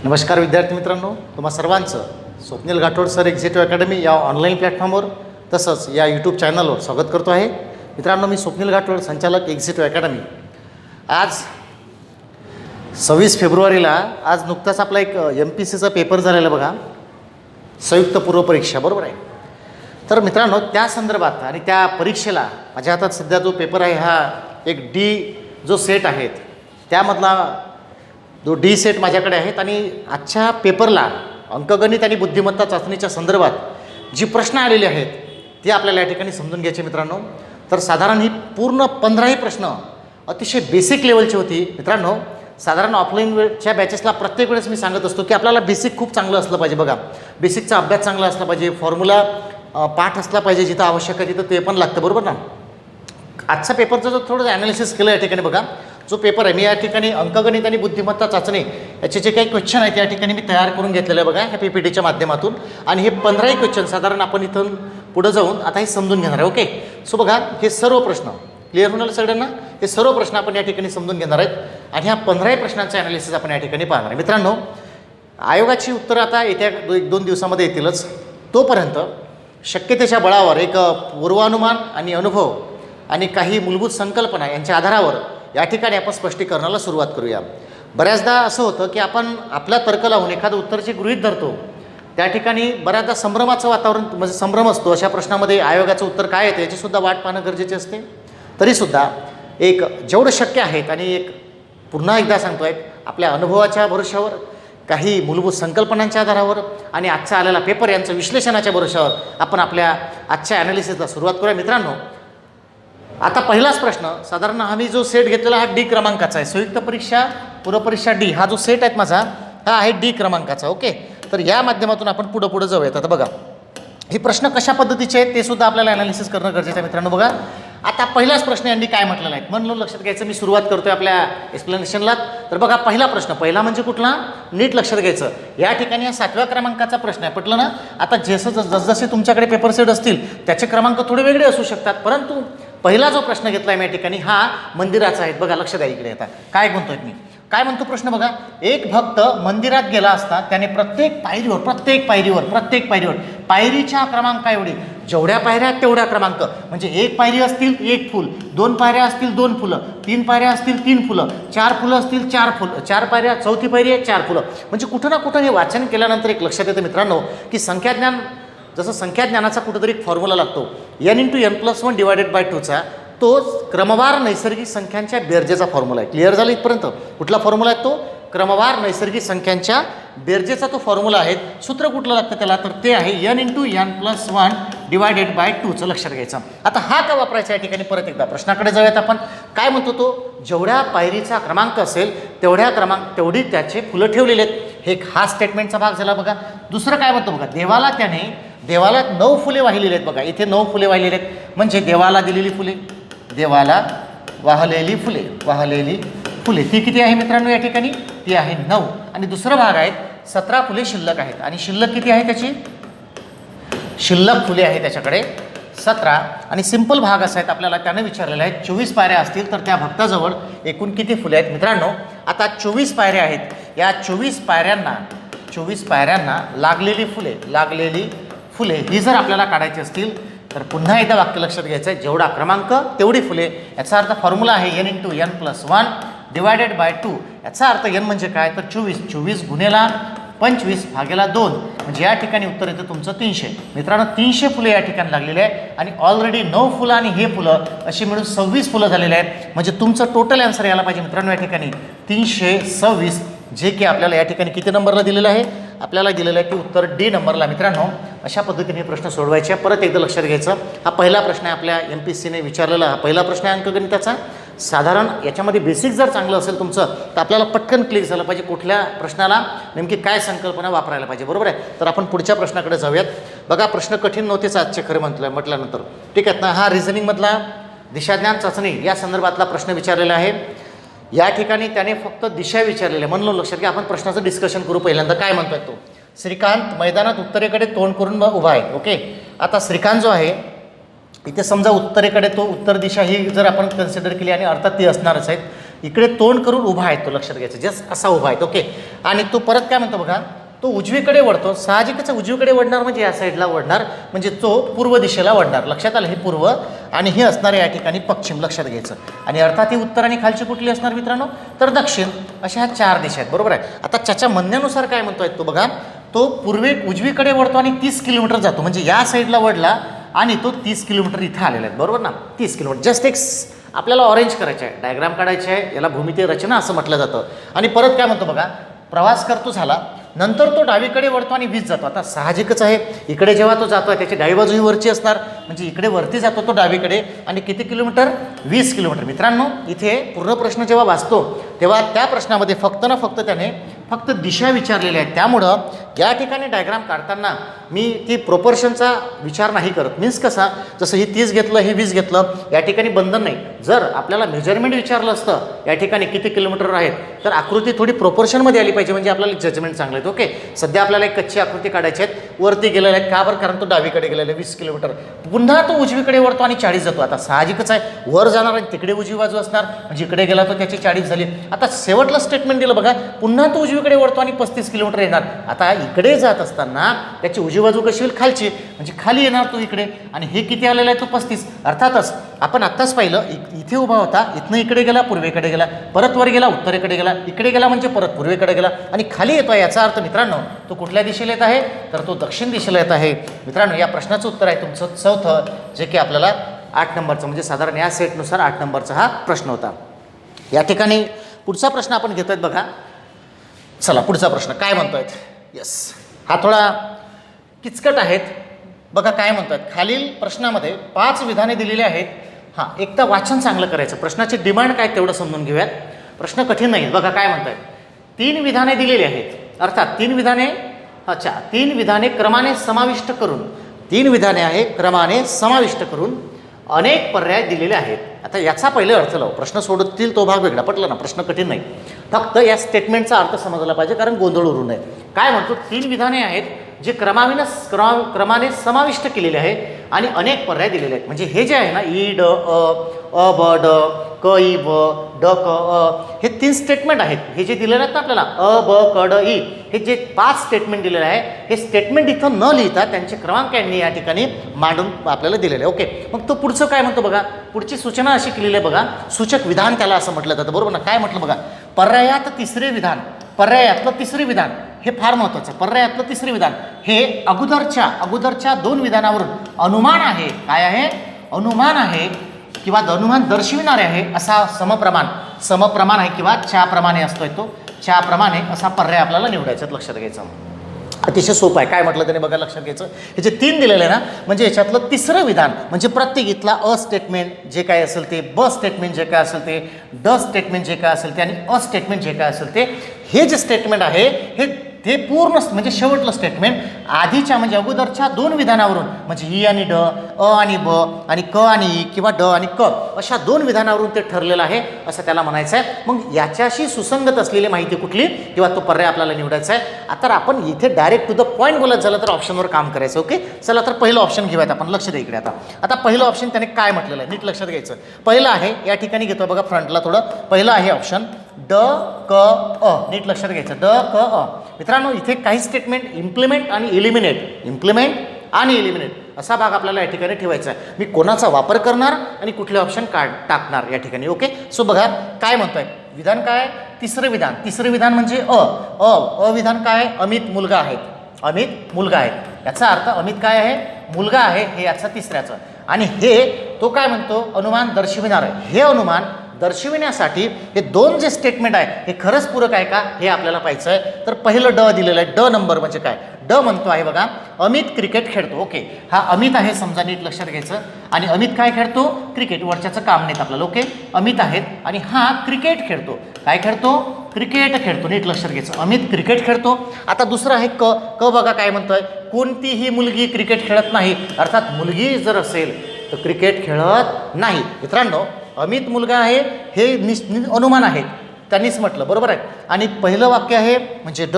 नमस्कार विद्यार्थी मित्रांनो, तुम्हा सर्वांचं स्वप्नील घाटोड सर एक्झिक्युटिव्ह अकॅडमी या ऑनलाईन प्लॅटफॉर्मवर तसंच या यूट्यूब चॅनलवर स्वागत करतो आहे. मित्रांनो, मी स्वप्नील घाटोड, संचालक एक्झिक्युटिव्ह अकॅडमी. आज 26 फेब्रुवारीला आज नुकताच आपला एक MPSCचा पेपर झालेला बघा, संयुक्त पूर्व परीक्षा, बरोबर आहे. तर मित्रांनो, त्या संदर्भात आणि त्या परीक्षेला माझ्या हातात सध्या जो पेपर आहे हा एक D जो सेट आहेत त्यामधला जो D सेट माझ्याकडे आहेत आणि आजच्या पेपरला अंकगणित आणि बुद्धिमत्ता चाचणीच्या संदर्भात जी प्रश्न आलेले आहेत ते आपल्याला या ठिकाणी समजून घ्यायचे मित्रांनो. तर साधारण ही पूर्ण 15ही प्रश्न अतिशय बेसिक लेवलची होती मित्रांनो. साधारण ऑफलाईनच्या बॅचेसला प्रत्येक वेळेस मी सांगत असतो की आपल्याला बेसिक खूप चांगलं असलं पाहिजे. बघा, बेसिकचा अभ्यास चांगला असला पाहिजे, फॉर्म्युला पाठ असला पाहिजे, जिथं आवश्यक आहे तिथं ते पण लागतं, बरोबर ना. आजचा पेपरचं जो थोडं ॲनालिसिस केलं या ठिकाणी बघा, जो पेपर आहे मी या ठिकाणी अंकगणित आणि बुद्धिमत्ता चाचणी याचे जे काही क्वेश्चन आहेत या ठिकाणी मी तयार करून घेतलेलं आहे बघा ह्या PPTच्या माध्यमातून. आणि हे 15ही क्वेश्चन साधारण आपण इथून पुढं जाऊन आता हे समजून घेणार आहे. ओके, सो बघा, हे सर्व प्रश्न क्लिअर होणार सगळ्यांना. हे सर्व प्रश्न आपण या ठिकाणी समजून घेणार आहेत आणि ह्या 15ही प्रश्नांचं ॲनालिसिस आपण या ठिकाणी पाहणार आहे. मित्रांनो, आयोगाची उत्तरं आता येत्या 1-2 दिवसामध्ये येतीलच. तोपर्यंत शक्यतेच्या बळावर एक पूर्वानुमान आणि अनुभव आणि काही मूलभूत संकल्पना यांच्या आधारावर या ठिकाणी आपण स्पष्टीकरणाला सुरुवात करूया. बऱ्याचदा असं होतं की आपण आपला तर्क लावून एखादं उत्तरचे गृहीत धरतो, त्या ठिकाणी बऱ्याचदा संभ्रमाचं वातावरण म्हणजे संभ्रम असतो. अशा प्रश्नामध्ये आयोगाचं उत्तर काय येतं याचीसुद्धा वाट पाहणं गरजेचे असते. तरीसुद्धा एक जेवढं शक्य आहेत आणि एक पुन्हा एकदा सांगतो आहे, आपल्या अनुभवाच्या भरोशावर, काही मूलभूत संकल्पनांच्या आधारावर आणि आजचा आलेला पेपर यांचं विश्लेषणाच्या भरोशावर आपण आपल्या आजच्या ॲनालिसिसला सुरुवात करूया. मित्रांनो, आता पहिलाच प्रश्न, साधारण आम्ही जो सेट घेतलेला हा D क्रमांकाचा आहे. संयुक्त परीक्षा पूर्वपरीक्षा D हा जो सेट आहे माझा हा आहे D क्रमांकाचा. ओके, तर या माध्यमातून आपण पुढं जाऊयात. आता बघा, हे प्रश्न कशा पद्धतीचे आहेत ते सुद्धा आपल्याला ॲनालिसिस करणं गरजेचं आहे. मित्रांनो बघा, आता पहिलाच प्रश्न यांनी काय म्हटलेला आहे म्हणून लक्षात घ्यायचं. मी सुरुवात करतोय आपल्या एक्सप्लेनेशनला. तर बघा, पहिला प्रश्न, पहिला म्हणजे कुठला, नीट लक्षात घ्यायचं. या ठिकाणी हा 7व्या क्रमांकाचा प्रश्न आहे. पटलं ना. आता जसजसे तुमच्याकडे पेपर सेट असतील त्याचे क्रमांक थोडे वेगळे असू शकतात, परंतु पहिला जो प्रश्न घेतला आहे मी या ठिकाणी हा मंदिराचा आहे. बघा, लक्ष द्या इकडे. आता काय म्हणतोय मी, काय म्हणतो प्रश्न बघा, एक भक्त मंदिरात गेला असता त्याने प्रत्येक पायरीवर पायरीच्या क्रमांक एवढी, जेवढ्या पायऱ्या तेवढ्या क्रमांक, म्हणजे एक पायरी असतील 1 फुल, 2 पायऱ्या असतील 2 फुलं, 3 पायऱ्या असतील 3 फुलं, 4 फुलं असतील 4 फुलं, 4 पायऱ्या, चौथी पायरी आहे 4 फुलं. म्हणजे कुठं ना कुठं हे वाचन केल्यानंतर एक लक्षात येतं मित्रांनो की संख्याज्ञान, जसं संख्याज्ञानाचा कुठंतरी एक फॉर्म्युला लागतो n×n+1 / 2चा, तोच क्रमवार नैसर्गिक संख्यांच्या बेरजेचा फॉर्म्युला आहे. क्लिअर झालं इथपर्यंत. कुठला फॉर्म्युला आहे तो? क्रमवार नैसर्गिक संख्यांच्या बेरजेचा तो फॉर्म्युला आहे. सूत्र कुठलं लागतं त्याला, तर ते आहे n×n+1 / 2चं लक्षात घ्यायचं. आता हा का वापरायचा या ठिकाणी, परत एकदा प्रश्नाकडे जाऊयात आपण. काय म्हणतो तो, जेवढ्या पायरीचा क्रमांक असेल तेवढी त्याचे फुलं ठेवलेले आहेत. हे हा स्टेटमेंटचा भाग झाला. बघा, दुसरं काय म्हणतो बघा, देवाला 9 फुले वाहिलेली आहेत. बघा, इथे 9 फुले वाहिलेली आहेत, म्हणजे देवाला दिलेली फुले, देवाला वाहलेली फुले ती किती आहे मित्रांनो या ठिकाणी, ती आहे 9. आणि दुसरा भाग आहे 17 फुले शिल्लक आहेत. आणि शिल्लक किती आहे त्याची, शिल्लक फुले आहे त्याच्याकडे 17. आणि सिंपल भाग असा आहेत, आपल्याला त्यानं विचारलेलं आहे 24 पायऱ्या असतील तर त्या भक्ताजवळ एकूण किती फुले आहेत. मित्रांनो, आता 24 पायऱ्या आहेत. या 24 पायऱ्यांना लागलेली फुले ही जर आपल्याला काढायची असतील तर पुन्हा एकदा वाक्य लक्षात घ्यायचं आहे, जेवढा क्रमांक तेवढी फुले. याचा अर्थ फॉर्म्युला आहे n×n+1 / 2. याचा अर्थ n म्हणजे काय, तर 24 गुणेला 25 भागेला 2, म्हणजे या ठिकाणी उत्तर येतं तुमचं 300. मित्रांनो, 300 फुले या ठिकाणी लागलेले आहे आणि ऑलरेडी 9 फुलं आणि हे फुलं अशी मिळून 26 फुलं झालेले आहेत. म्हणजे तुमचं टोटल आन्सर यायला पाहिजे मित्रांनो या ठिकाणी 326, जे की आपल्याला या ठिकाणी किती नंबरला दिलेलं आहे, आपल्याला दिलेलं आहे की उत्तर D नंबरला. मित्रांनो, अशा पद्धतीने हे प्रश्न सोडवायचे. परत एकदा लक्षात घ्यायचं, हा पहिला प्रश्न आहे आपल्या MPSCने विचारलेला, हा पहिला प्रश्न आहे अंकगणिताचा. साधारण याच्यामध्ये बेसिक जर चांगलं असेल तुमचं तर आपल्याला पटकन क्लिक झालं पाहिजे कुठल्या प्रश्नाला नेमकी काय संकल्पना वापरायला पाहिजे, बरोबर आहे. तर आपण पुढच्या प्रश्नाकडे जाऊयात. बघा, प्रश्न कठीण नव्हतेच आजचे खरे म्हटल्यानंतर, ठीक आहेत ना. हा रिझनिंगमधला दिशाज्ञान चाचणी या संदर्भातला प्रश्न विचारलेला आहे. या ठिकाणी त्याने फक्त दिशा विचारलेल्या, म्हणून लक्षात घ्या. आपण प्रश्नाचं डिस्कशन करू. पहिल्यांदा काय म्हणतोय तो, श्रीकांत मैदानात उत्तरेकडे तोंड करून उभा आहे. ओके, आता श्रीकांत जो आहे इथे समजा उत्तरेकडे, तो उत्तर दिशा ही जर आपण कन्सिडर केली आणि अर्थात ती असणारच आहेत, इकडे तोंड करून उभा आहे तो, लक्षात घ्यायचं, जस्ट असा उभा आहे ओके. आणि तो परत काय म्हणतो बघा, तो उजवीकडे वळतो. साहजिकच उजवीकडे वळणार म्हणजे या साईडला वळणार, म्हणजे तो पूर्व दिशेला वळणार. लक्षात आलं, हे पूर्व आणि हे असणार या ठिकाणी पश्चिम, लक्षात घ्यायचं. आणि अर्थात ही उत्तर आणि खालची कुठली असणार मित्रांनो, तर दक्षिण. अशा ह्या 4 दिशा आहेत, बरोबर आहे. आता त्याच्या म्हणण्यानुसार काय म्हणतोय तो बघा, तो उजवीकडे वळतो आणि 30 किलोमीटर जातो, म्हणजे या साईडला वळला आणि तो 30 किलोमीटर इथं आलेला आहे, बरोबर ना. 30 किलोमीटर जस्ट एक आपल्याला ऑरेंज करायचं आहे, डायग्राम काढायचे आहे, याला भूमिती रचना असं म्हटलं जातं. आणि परत काय म्हणतो बघा, प्रवास करतो झाला, नंतर तो डावीकडे वळतो आणि 20 जातो. आता साहजिकच आहे, इकडे जेव्हा तो जातो आहे त्याची डावी बाजू ही वरची असणार, म्हणजे इकडे वरती जातो तो डावीकडे. आणि किती किलोमीटर, 20 किलोमीटर. मित्रांनो, इथे पूर्ण प्रश्न जेव्हा वाचतो तेव्हा त्या प्रश्नामध्ये फक्त ना फक्त त्याने फक्त दिशा विचारलेल्या आहेत. त्यामुळं या ठिकाणी डायग्राम काढताना मी ती प्रोपोर्शनचा विचार नाही करत. मीन्स कसा, जसं ही 30 घेतलं, हे 20 घेतलं, या ठिकाणी बंधन नाही. जर आपल्याला मेजरमेंट विचारलं असतं या ठिकाणी किती किलोमीटर आहेत, तर आकृती थोडी प्रोपोर्शनमध्ये आली पाहिजे, म्हणजे आपल्याला जजमेंट चांगलं आहे. ओके, सध्या आपल्याला एक कच्ची आकृती काढायची आहेत, वरती गेलेल्या आहेत. का बरं, कारण तो डावीकडे गेलेला आहे 20 किलोमीटर. पुन्हा तो उजवीकडे वळतो आणि 40 जातो. आता साहजिकच आहे, वर जाणार आणि तिकडे उजवी बाजू असणार, म्हणजे इकडे गेला तो त्याची 40 झाली. आता शेवटला स्टेटमेंट दिलं बघा, पुन्हा तो उजवीकडे वळतो आणि 35 किलोमीटर येणार. आता इकडे जात असताना त्याची उजवी बाजू कशी होईल, खालची, म्हणजे खाली येणार तो इकडे. आणि हे किती आलेलं आहे, तो 35. अर्थातच आपण आत्ताच पाहिलं, इथे उभा होता, इथनं इकडे गेला, पूर्वेकडे गेला, परत वर गेला, उत्तरेकडे गेला, इकडे गेला म्हणजे परत पूर्वेकडे गेला, आणि खाली येतो. याचा अर्थ मित्रांनो, तो कुठल्या दिशेला येत आहे, तर तो दक्षिण दिशेला येत आहे. मित्रांनो, या प्रश्नाचं उत्तर आहे तुमचं चौथं, जे की आपल्याला 8 नंबरचं, म्हणजे साधारण या सेटनुसार 8 नंबरचा हा प्रश्न होता. या ठिकाणी पुढचा प्रश्न आपण घेतोय बघा. चला, पुढचा प्रश्न काय म्हणतोय. येस, हा थोडा किचकट आहेत बघा. काय म्हणतात, खालील प्रश्नामध्ये 5 विधाने दिलेली आहेत. हां, एक तर वाचन चांगलं करायचं. प्रश्नाची डिमांड काय तेवढं समजून घेऊयात. प्रश्न कठीण नाही बघा. काय म्हणतात, 3 विधाने दिलेली आहेत. अर्थात 3 विधाने, 3 विधाने क्रमाने समाविष्ट करून, 3 विधाने आहे क्रमाने समाविष्ट करून अनेक पर्याय दिलेले आहेत. आता याचा पहिले अर्थ लावू. प्रश्न सोडतील तो भाग वेगळा, पटला ना. प्रश्न कठीण नाही, फक्त या स्टेटमेंटचा अर्थ समजला पाहिजे, कारण गोंधळ उरू नये. काय म्हणतो, 3 विधाने आहेत जे क्रमाने समाविष्ट केलेले आहे आणि अनेक पर्याय दिलेले आहेत. म्हणजे हे जे आहे ना, ई ड अ ब ड क ई ब ड क अ, हे 3 स्टेटमेंट आहेत. हे जे दिलेले आहेत ना आपल्याला, अ ब क ड ई, हे जे 5 स्टेटमेंट दिलेले आहे, हे स्टेटमेंट इथं न लिहिता त्यांचे क्रमांक यांनी या ठिकाणी मांडून आपल्याला दिलेले आहे. ओके, मग तो पुढचं काय म्हणतो बघा. पुढची सूचना अशी केलेली आहे बघा, सूचक विधान त्याला असं म्हटलं जातं, बरोबर ना. काय म्हटलं बघा, पर्यायात तिसरे विधान, पर्यायातलं तिसरे विधान, हे फार महत्त्वाचं. पर्यायातलं तिसरे विधान हे अगोदरच्या 2 विधानावरून अनुमान आहे. काय आहे, अनुमान आहे किंवा अनुमान दर्शविणारे आहे असा समप्रमाण आहे किंवा च्याप्रमाणे असतोय तो, च्याप्रमाणे असा पर्याय आपल्याला निवडायचा, लक्षात घ्यायचं. अतिशय सोपं आहे. काय म्हटलं त्याने बघा, लक्षात घ्यायचं. हे जे 3 दिलेलं आहे ना, म्हणजे याच्यातलं तिसरं विधान, म्हणजे प्रत्येक इथला अ स्टेटमेंट जे काय असेल ते, ब स्टेटमेंट जे काय असेल ते, ड स्टेटमेंट जे काय असेल ते, आणि अ स्टेटमेंट जे काय असेल ते, हे जे स्टेटमेंट आहे ते पूर्ण म्हणजे शेवटलं स्टेटमेंट आधीच्या म्हणजे अगोदरच्या 2 विधानावरून, म्हणजे ई आणि ड, अ आणि ब, आणि क आणि ई किंवा ड आणि क, अशा 2 विधानावरून ते ठरलेलं आहे असं त्याला म्हणायचं आहे. मग याच्याशी सुसंगत असलेली माहिती कुठली किंवा तो पर्याय आपल्याला निवडायचा आहे. आता आपण इथे डायरेक्ट टू द पॉईंट बोलत झालं तर ऑप्शनवर काम करायचं. ओके, चला तर पहिलं ऑप्शन घेऊयात आपण. लक्ष द्या इकडे. आता पहिलं ऑप्शन त्याने काय म्हटलेलं आहे नीट लक्षात घ्यायचं. पहिलं आहे या ठिकाणी घेतो बघा फ्रंटला थोडं. पहिलं आहे ऑप्शन ड क अ, नीट लक्षात घ्यायचं. ड क अ. मित्रांनो, इथे काही स्टेटमेंट इम्प्लिमेंट आणि एलिमिनेट असा भाग आपल्याला या ठिकाणी ठेवायचा आहे. मी कोणाचा वापर करणार आणि कुठले ऑप्शन टाकणार या ठिकाणी. ओके, सो बघा काय म्हणतोय. विधान काय, तिसरं विधान म्हणजे अ विधान काय, अमित मुलगा आहे. याचा अर्थ अमित काय आहे, मुलगा आहे, हे याचा तिसऱ्याचं. आणि हे तो काय म्हणतो, अनुमान दर्शविणार आहे. हे अनुमान दर्शविण्यासाठी हे 2 जे स्टेटमेंट आहे हे खरंच पूरक आहे का हे आपल्याला पाहायचं आहे. तर पहिलं ड दिलेलं आहे. ड नंबर म्हणजे काय, ड म्हणतो आहे बघा, अमित क्रिकेट खेळतो. ओके, हा अमित आहे समजा, नीट लक्षात घ्यायचं. आणि अमित काय खेळतो, क्रिकेट. वरच्याचं काम नाहीत आपल्याला. ओके, अमित आहेत आणि हा क्रिकेट खेळतो. काय खेळतो, क्रिकेट खेळतो. नीट लक्षात घ्यायचं, अमित क्रिकेट खेळतो. आता दुसरं आहे क बघा काय म्हणतोय, कोणतीही मुलगी क्रिकेट खेळत नाही. अर्थात मुलगी जर असेल तर क्रिकेट खेळत नाही. मित्रांनो, अमित मुलगा आहे हे अनुमान आहे, त्यांनीच म्हटलं, बरोबर आहे. आणि पहिलं वाक्य आहे म्हणजे ड,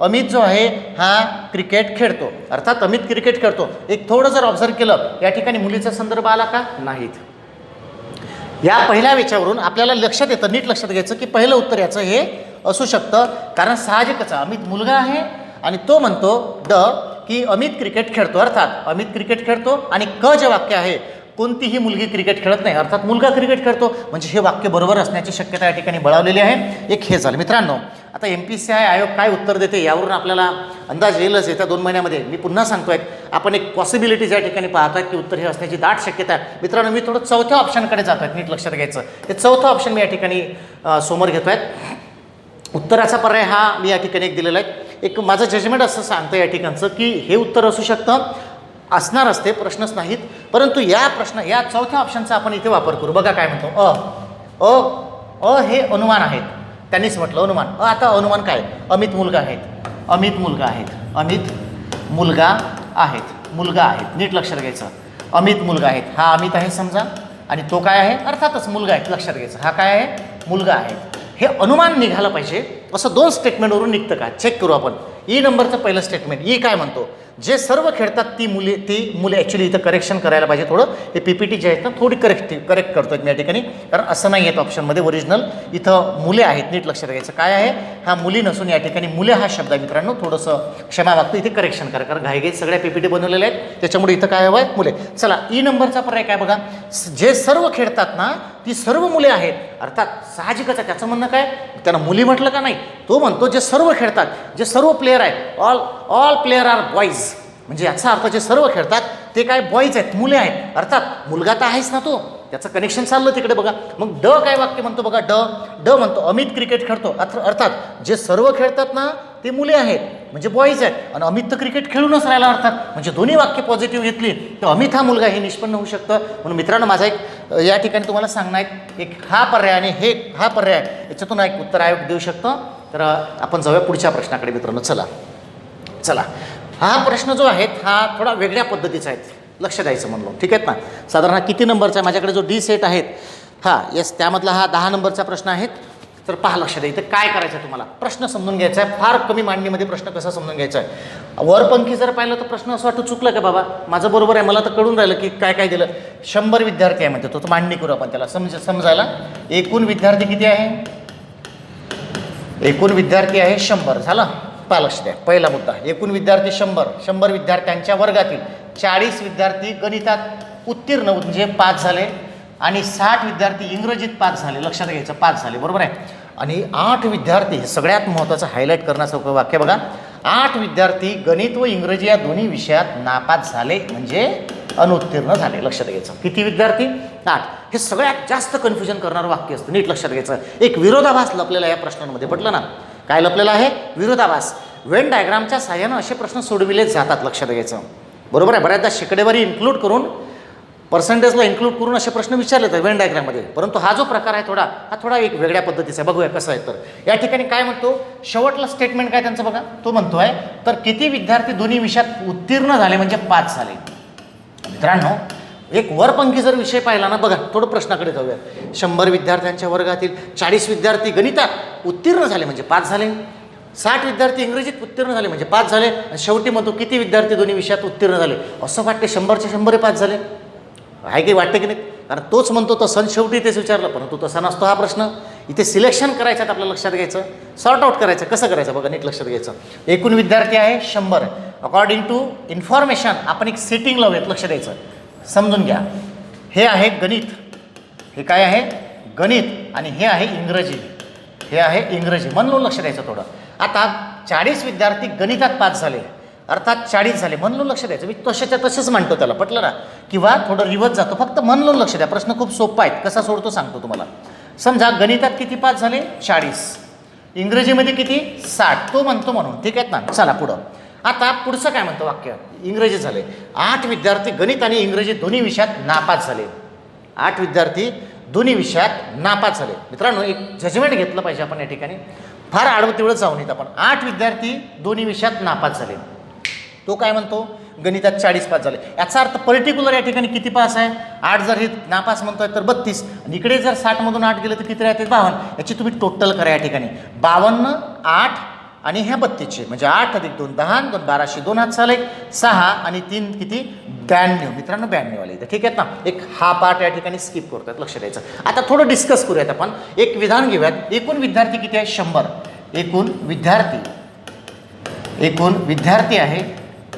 अमित जो आहे हा क्रिकेट खेळतो. अर्थात अमित क्रिकेट खेळतो. एक थोडं जर ऑब्झर्व केलं या ठिकाणी मुलीचा संदर्भ आला का, नाहीत. या पहिल्या विचारावरून आपल्याला लक्षात येतं, नीट लक्षात घ्यायचं की पहिलं उत्तर याचं हे असू शकतं. कारण साहजिकच अमित मुलगा आहे आणि तो म्हणतो की अमित क्रिकेट खेळतो, अर्थात अमित क्रिकेट खेळतो. आणि जे वाक्य आहे कोणतीही मुलगी क्रिकेट खेळत नाही, अर्थात मुलगा क्रिकेट खेळतो, म्हणजे हे वाक्य बरोबर असण्याची शक्यता या ठिकाणी बळावलेली आहे. एक हे झालं. मित्रांनो, आता MPSI आयोग काय उत्तर देते यावरून आपल्याला अंदाज येईलच. येत्या 2 महिन्यामध्ये मी पुन्हा सांगतोय, आपण एक पॉसिबिलिटीज या ठिकाणी पाहतोय की उत्तर हे असण्याची दाट शक्यता आहे. मित्रांनो, मी थोडं चौथ्या ऑप्शनकडे जातोय, नीट लक्षात घ्यायचं. ते चौथं ऑप्शन मी या ठिकाणी समोर घेतोय. उत्तराचा पर्याय हा मी या ठिकाणी एक दिलेला आहे. एक माझं जजमेंट असं सांगतं या ठिकाणचं की हे उत्तर असू शकतं, असणार असते, प्रश्नच नाहीत. परंतु या चौथ्या ऑप्शनचा आपण इथे वापर करू. बघा काय म्हणतो, हे अनुमान आहेत, त्यांनीच म्हटलं अनुमान. आता अनुमान काय, अमित मुलगा आहेत, अमित मुलगा आहेत, अमित मुलगा आहेत, मुलगा आहेत, नीट लक्षात घ्यायचं. अमित मुलगा आहेत, हा अमित आहे समजा, आणि तो काय आहे, अर्थातच मुलगा आहे, लक्षात घ्यायचं. हा काय आहे, मुलगा आहे. हे अनुमान निघालं पाहिजे. असं 2 स्टेटमेंटवरून निघतं का, चेक करू आपण. नंबरचं पहिलं स्टेटमेंट काय म्हणतो, जे सर्व खेळतात ती मुले ॲक्च्युली इथं करेक्शन करायला पाहिजे थोडं. हे PPT जे आहेत ना थोडी करेक्ट करतो मी या ठिकाणी, कारण असं नाही येत ऑप्शनमध्ये ओरिजिनल. इथं मुले आहेत, नीट लक्षात घ्यायचं. काय आहे, हा मुली नसून या ठिकाणी मुले हा शब्द आहे. मित्रांनो, थोडंसं क्षमा मागतो, इथे करेक्शन करा, कारण घाईघाईत सगळ्या PPT बनवलेल्या आहेत, त्याच्यामुळे इथं काय हवं आहे, मुले. चला, नंबरचा पर्याय काय बघा, जे सर्व खेळतात ना ती सर्व मुले आहेत. अर्थात साहजिकच आहे, त्याचं म्हणणं काय, त्यानं मुली म्हटलं का नाही, तो म्हणतो जे सर्व खेळतात, जे सर्व प्लेयर आहेत, ऑल प्लेयर आर बॉईज. म्हणजे याचा अर्थ जे सर्व खेळतात ते काय बॉईज आहेत, मुले आहेत. अर्थात मुलगा तर आहेच ना तो, त्याचं कनेक्शन चाललं तिकडे बघा. मग काय वाक्य म्हणतो बघा, म्हणतो अमित क्रिकेट खेळतो. अर्थात जे सर्व खेळतात ना ते मुले आहेत, म्हणजे बॉईज आहेत, आणि अमित तर क्रिकेट खेळूनच राहिला. अर्थात म्हणजे दोन्ही वाक्य पॉझिटिव्ह घेतली तर अमित हा मुलगा हे निष्पन्न होऊ शकतं. म्हणून मित्रांनो, माझा एक या ठिकाणी तुम्हाला सांगणार एक हा पर्याय आणि हा पर्याय, याच्यातून एक उत्तर आयोग देऊ शकतो. तर आपण जाऊया पुढच्या प्रश्नाकडे मित्रांनो. चला, हा प्रश्न जो आहे हा थोडा वेगळ्या पद्धतीचा आहे, लक्ष द्यायचं म्हणलो, ठीक आहेत ना. साधारण हा किती नंबरचा आहे, माझ्याकडे जो D सेट आहेत त्यामधला हा 10 नंबरचा प्रश्न आहे. तर पहा, लक्ष द्या, इथं काय करायचं आहे तुम्हाला, प्रश्न समजून घ्यायचा आहे. फार कमी मांडणीमध्ये प्रश्न कसा समजून घ्यायचा आहे. वरपंखी जर पाहिलं तर प्रश्न असं वाटतं चुकलं का बाबा, माझं बरोबर आहे, मला तर कळून राहिलं की काय दिलं. 100 विद्यार्थी आहे म्हणते, तो मांडणी करू आपण त्याला समजायला. एकूण विद्यार्थी किती आहे, एकूण विद्यार्थी आहे 100. झालं, पहा लक्ष द्या. पहिला मुद्दा, एकूण विद्यार्थी 100 विद्यार्थ्यांच्या वर्गातील 40 विद्यार्थी गणितात उत्तीर्ण म्हणजे पास झाले, आणि 60 विद्यार्थी इंग्रजीत पास झाले. लक्षात घ्यायचं, पास झाले, बरोबर आहे. आणि 8 विद्यार्थी, सगळ्यात महत्त्वाचं हायलाईट करण्यासारखं वाक्य बघा, 8 विद्यार्थी गणित व इंग्रजी या दोन्ही विषयात नापास झाले म्हणजे अनुत्तीर्ण झाले. लक्षात घ्यायचं, किती विद्यार्थी, 8. हे सगळ्यात जास्त कन्फ्युजन करणारं वाक्य असतं, नीट लक्षात घ्यायचं. एक विरोधाभास लपलेला या प्रश्नांमध्ये पडलं ना, काय लपलेला आहे, विरोधाभास. वेन डायग्रामच्या साहाय्यानं असे प्रश्न सोडविले जातात, लक्षात घ्यायचं, बरोबर आहे. बऱ्याचदा शेकडेवारी इन्क्लूड करून, पर्सेंटेजला इन्क्लूड करून असे प्रश्न विचारले जातात वेन डायग्राममध्ये. परंतु हा जो प्रकार आहे हा थोडा एक वेगळ्या पद्धतीचा आहे. बघूया कसं आहे. तर या ठिकाणी काय म्हणतो, शेवटला स्टेटमेंट काय त्यांचं बघा, तो म्हणतोय तर किती विद्यार्थी दोन्ही विषयात उत्तीर्ण झाले म्हणजे पास झाले. मित्रांनो, एक वरपंखी जर विषय पाहिला ना, बघा थोडं प्रश्नाकडे जाऊया. 100 विद्यार्थ्यांच्या वर्गातील 40 विद्यार्थी गणितात उत्तीर्ण झाले म्हणजे पास झाले, 60 विद्यार्थी इंग्रजीत उत्तीर्ण झाले म्हणजे पास झाले, आणि शेवटी म्हणतो किती विद्यार्थी दोन्ही विषयात उत्तीर्ण झाले. असं वाटते 100च्या 100 पास झाले, आहे काही वाटते की नाही, कारण तोच म्हणतो तसं शेवटी तेच विचारलं. परंतु तसा नसतो हा प्रश्न. इथे सिलेक्शन करायचं आपल्याला, लक्षात घ्यायचं, सॉर्ट आउट करायचं. कसं करायचं बघा, नीट लक्षात घ्यायचं. एकूण विद्यार्थी आहे 100. अकॉर्डिंग टू इन्फॉर्मेशन आपण एक सेटिंग लावूयात, लक्ष द्यायचं, समजून घ्या. हे आहे गणित, हे काय आहे गणित, आणि हे आहे इंग्रजी, हे आहे इंग्रजी म्हणून लक्ष द्यायचं थोडं. आता 40 विद्यार्थी गणितात पास झाले, अर्थात 40 झाले म्हणून लक्ष द्यायचं. मी तशाच्या तसेच म्हणतो त्याला, पटलं ना, किंवा थोडं रिवर्स जातो, फक्त म्हणून लक्ष द्या. प्रश्न खूप सोपा आहे, कसा सोडतो सांगतो तुम्हाला. समजा गणितात किती पास झाले, 40, इंग्रजीमध्ये किती, 60, तो म्हणतो म्हणून, ठीक आहेत ना. चला पुढं. आता पुढचं काय म्हणतो वाक्य, इंग्रजी झाले. 8 विद्यार्थी गणित आणि इंग्रजी दोन्ही विषयात नापास झाले. 8 विद्यार्थी दोन्ही विषयात नापास झाले. मित्रांनो, एक जजमेंट घेतलं पाहिजे आपण या ठिकाणी, फार आडवं तेवढं जाऊन येत आपण. 8 विद्यार्थी दोन्ही विषयात नापास झाले, तो काय म्हणतो गणितात 40 पास झाले. याचा अर्थ पर्टिक्युलर या ठिकाणी किती पास आहे, 8 जर हे नापास म्हणतोय तर 32, आणि इकडे जर 60 मधून 8 गेलं तर किती राहते, 52. याची तुम्ही टोटल करा या ठिकाणी. 52, 8 आणि ह्या 32चे म्हणजे 8 अधिक 2 10 आणि 2 1200 2 हात झाले 6 आणि 3 किती 92 मित्रांनो 92 आले इथे ठीक आहेत ना. एक हा पार्ट या ठिकाणी स्किप करतात लक्ष द्यायचं. आता थोडं डिस्कस करूयात आपण. एक विधान घेऊयात. एकूण विद्यार्थी किती आहे 100. एकूण विद्यार्थी आहे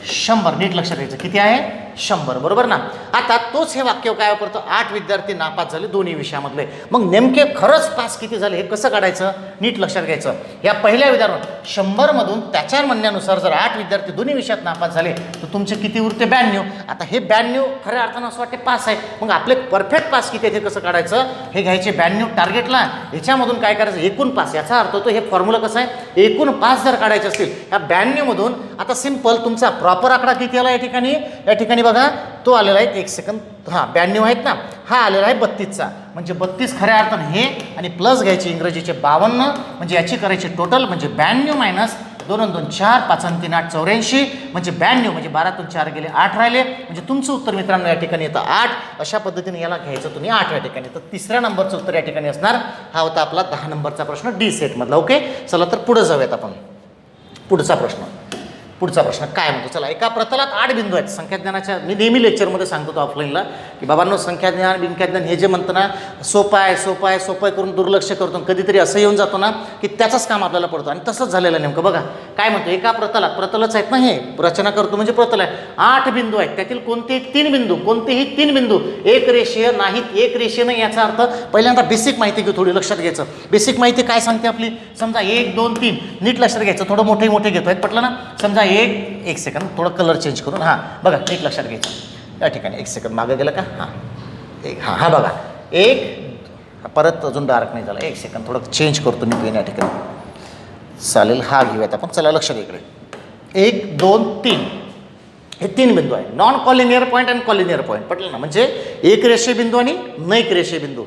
100. नीट लक्षात द्यायचं किती आहे 100 बरोबर ना. आता तोच हे वाक्य काय वापरतो 8 विद्यार्थी नापास झाले दोन्ही विषयामधले. मग नेमके खरंच पास किती झाले हे कसं काढायचं नीट लक्षात घ्यायचं. या पहिल्या विधानावर 100 मधून त्याच्या म्हणण्यानुसार जर 8 विद्यार्थी दोन्ही विषयात नापास झाले तर तुमचे किती उरते 92. आता हे 92 खऱ्या अर्थानं असं वाटते पास आहे. मग आपले परफेक्ट पास किती आहे हे कसं काढायचं हे घ्यायचे 92 टार्गेटला. ह्याच्यामधून काय करायचं एकूण पास. याचा अर्थ होतो हे फॉर्म्युला कसं आहे एकूण पास जर काढायचे असतील या 92 मधून आता सिंपल तुमचा प्रॉपर आकडा किती आला या ठिकाणी बघा तो आलेला आहे 1 सेकंद. हां 92 आहेत ना. हा आलेला आहे 32चा म्हणजे 32 खऱ्या अर्थानं हे आणि प्लस घ्यायचे इंग्रजीचे 52 म्हणजे याची करायची टोटल म्हणजे 92 मायनस 2 आणि 2 4 5 आणि 3 8 84 म्हणजे 92 म्हणजे 12तून 4 गेले 8 राहिले म्हणजे तुमचं उत्तर मित्रांनो या ठिकाणी येतं 8. अशा पद्धतीने याला घ्यायचं तुम्ही 8 या ठिकाणी. तर तिसऱ्या नंबरचं उत्तर या ठिकाणी असणार. हा होता आपला 10 नंबरचा प्रश्न डी सेटमधला. ओके चला तर पुढे जाऊयात आपण. पुढचा प्रश्न काय म्हणतो चला. एका प्रतलात 8 बिंदू आहेत. संख्याज्ञानाच्या मी नेहमी लेक्चरमध्ये सांगतो ऑफलाईनला की बाबांनो संख्याज्ञान बिंख्याज्ञान हे जे म्हणतं ना सोपं आहे करून दुर्लक्ष करतो. कधीतरी असं येऊन जातो ना की त्याचंच काम आपल्याला पडतं आणि तसंच झालेलं आहे नेमकं. बघा काय म्हणतो एका प्रतलच आहेत ना हे रचना करतो म्हणजे प्रतल आहे. 8 बिंदू आहेत त्यातील कोणतेही 3 बिंदू एक रेषीय नाहीत. एक रेषीय नाही याचा अर्थ पहिल्यांदा बेसिक माहिती घेऊ थोडी लक्षात घ्यायचं. बेसिक माहिती काय सांगते आपली समजा 1 2 3 नीट लक्षात घ्यायचं. थोडं मोठे घेतो आहेत पटलं ना. समजा एक सेकंद थोडं कलर चेंज करून हां बघा एक लक्षात घ्यायचं या ठिकाणी. 1 सेकंद मागं गेलं का हां बघा एक परत अजून डार्क नाही झाला. 1 सेकंद थोडं चेंज करतो मी पेन या ठिकाणी चालेल. हा घेऊयात आपण चला लक्षात इकडे 1 2 3 हे 3 बिंदू आहे. नॉन कॉलिनियर पॉईंट आणि कॉलिनियर पॉईंट पटलं ना म्हणजे एक रेषीय बिंदू आणि नैक रेषीय बिंदू.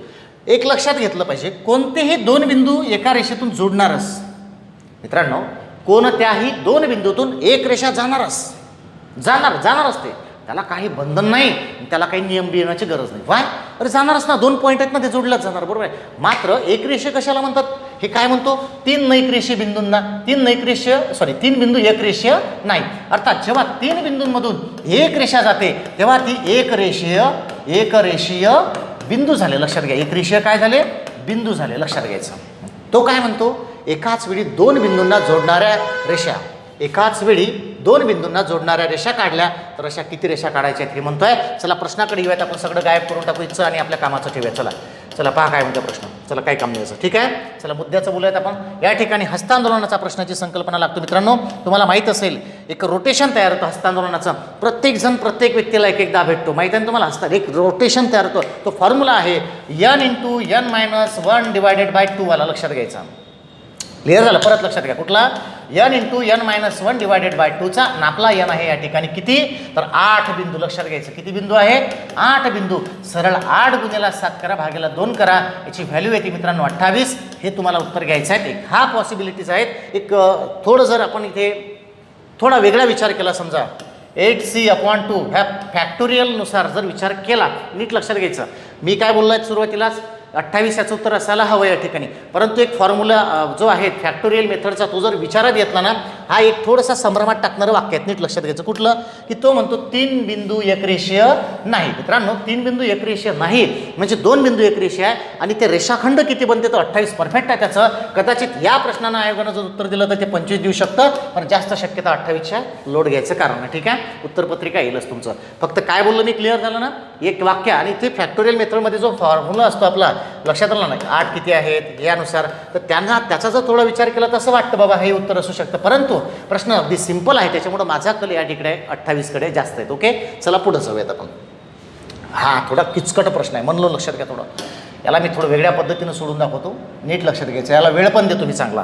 एक लक्षात घेतलं पाहिजे कोणतेही 2 बिंदू एका रेषेतून जोडणारच मित्रांनो. कोणत्याही 2 बिंदूतून एक रेषा जाणारच ते. त्याला काही बंधन नाही त्याला काही नियम बियमाची गरज नाही. वाय अरे जाणारच ना 2 पॉईंट आहेत ना ते जोडलाच जाणार बरोबर आहे. मात्र एक रेषीय कशाला म्हणतात हे काय म्हणतो 3 नैक रेषीय बिंदूंना. 3 बिंदू एक रेषीय नाही. अर्थात जेव्हा 3 बिंदूंमधून एक रेषा जाते तेव्हा ती एक रेषीय बिंदू झाले. लक्षात घ्या एक रेषीय काय झाले बिंदू झाले लक्षात घ्यायचं. तो काय म्हणतो एकाच वेळी 2 बिंदूंना जोडणाऱ्या रेषा काढल्या तर अशा किती रेषा काढायच्या आहेत हे म्हणतोय. चला प्रश्नाकडे येऊयात आपण. सगळं गायब करून टाकू इच्छा आणि आपल्या कामाचं ठेवूया. चला पहा काय म्हणतो प्रश्न. चला काही काम नाही ठीक आहे. चला मुद्द्याचं बोलूयात आपण. या ठिकाणी हस्तांदोलनाचा प्रश्नाची संकल्पना लागतो मित्रांनो. तुम्हाला माहीत असेल एक रोटेशन तयार होतं हस्तांदोलनाचं. प्रत्येक जण प्रत्येक व्यक्तीला एकदा भेटतो माहीत आहे तुम्हाला. एक रोटेशन तयार होतो. तो फॉर्म्युला आहे n × n - 1 / 2 वाला लक्षात घ्यायचा. क्लिअर झालं. परत लक्षात घ्या कुठला n × n - 1 / 2 चा नापला n आहे या ठिकाणी किती तर 8 बिंदू. लक्षात घ्यायचं किती बिंदू आहे 8 बिंदू. सरळ 8 × 7 करा भागेला 2 करा. याची व्हॅल्यू येते मित्रांनो 28. हे तुम्हाला उत्तर घ्यायचं आहे. एक हा पॉसिबिलिटीज आहेत. एक थोडं जर आपण इथे थोडा वेगळा विचार केला समजा 8c/2 ह्या फॅक्टोरियलनुसार जर विचार केला नीट लक्षात घ्यायचं. मी काय बोललो आहे सुरुवातीलाच 28 याचं उत्तर असायला हवं या ठिकाणी. परंतु एक फॉर्म्युला जो आहे फॅक्टोरियल मेथडचा तो जर विचारात घेतला ना हा एक थोडासा संभ्रमात टाकणारं वाक्य आहे. नीट लक्षात घ्यायचं कुठलं की तो म्हणतो 3 बिंदू एकरेषीय नाही. मित्रांनो 3 बिंदू एकरेषीय नाही म्हणजे 2 बिंदू एकरेषीय आहे आणि ते रेषाखंड किती बनते तर 28 परफेक्ट आहे त्याचं. कदाचित या प्रश्नानं आयोगानं जर उत्तर दिलं तर ते 25 देऊ शकतं पण जास्त शक्यता 28च्या लोड घ्यायचं कारण आहे. ठीक आहे उत्तरपत्रिका येईलच तुमचं. फक्त काय बोललो मी क्लिअर झालं ना एक वाक्य. आणि ते फॅक्टोरियल मेथडमध्ये जो फॉर्म्युला असतो आपला लक्षात आलं नाही 8 किती आहेत यानुसार तर त्याचा जर थोडा विचार केला तर असं वाटतं बाबा हे उत्तर असू शकतं. परंतु प्रश्न अगदी सिंपल आहे त्याच्यामुळं माझा कल या ठिकाणी 28 कडे जास्त आहेत. ओके चला पुढं जाऊयात आपण. हा थोडा किचकट प्रश्न आहे म्हणलं लक्षात घ्या. थोडं याला मी थोडं वेगळ्या पद्धतीनं सोडून दाखवतो. नीट लक्षात घ्यायचं. याला वेळ पण देतो मी चांगला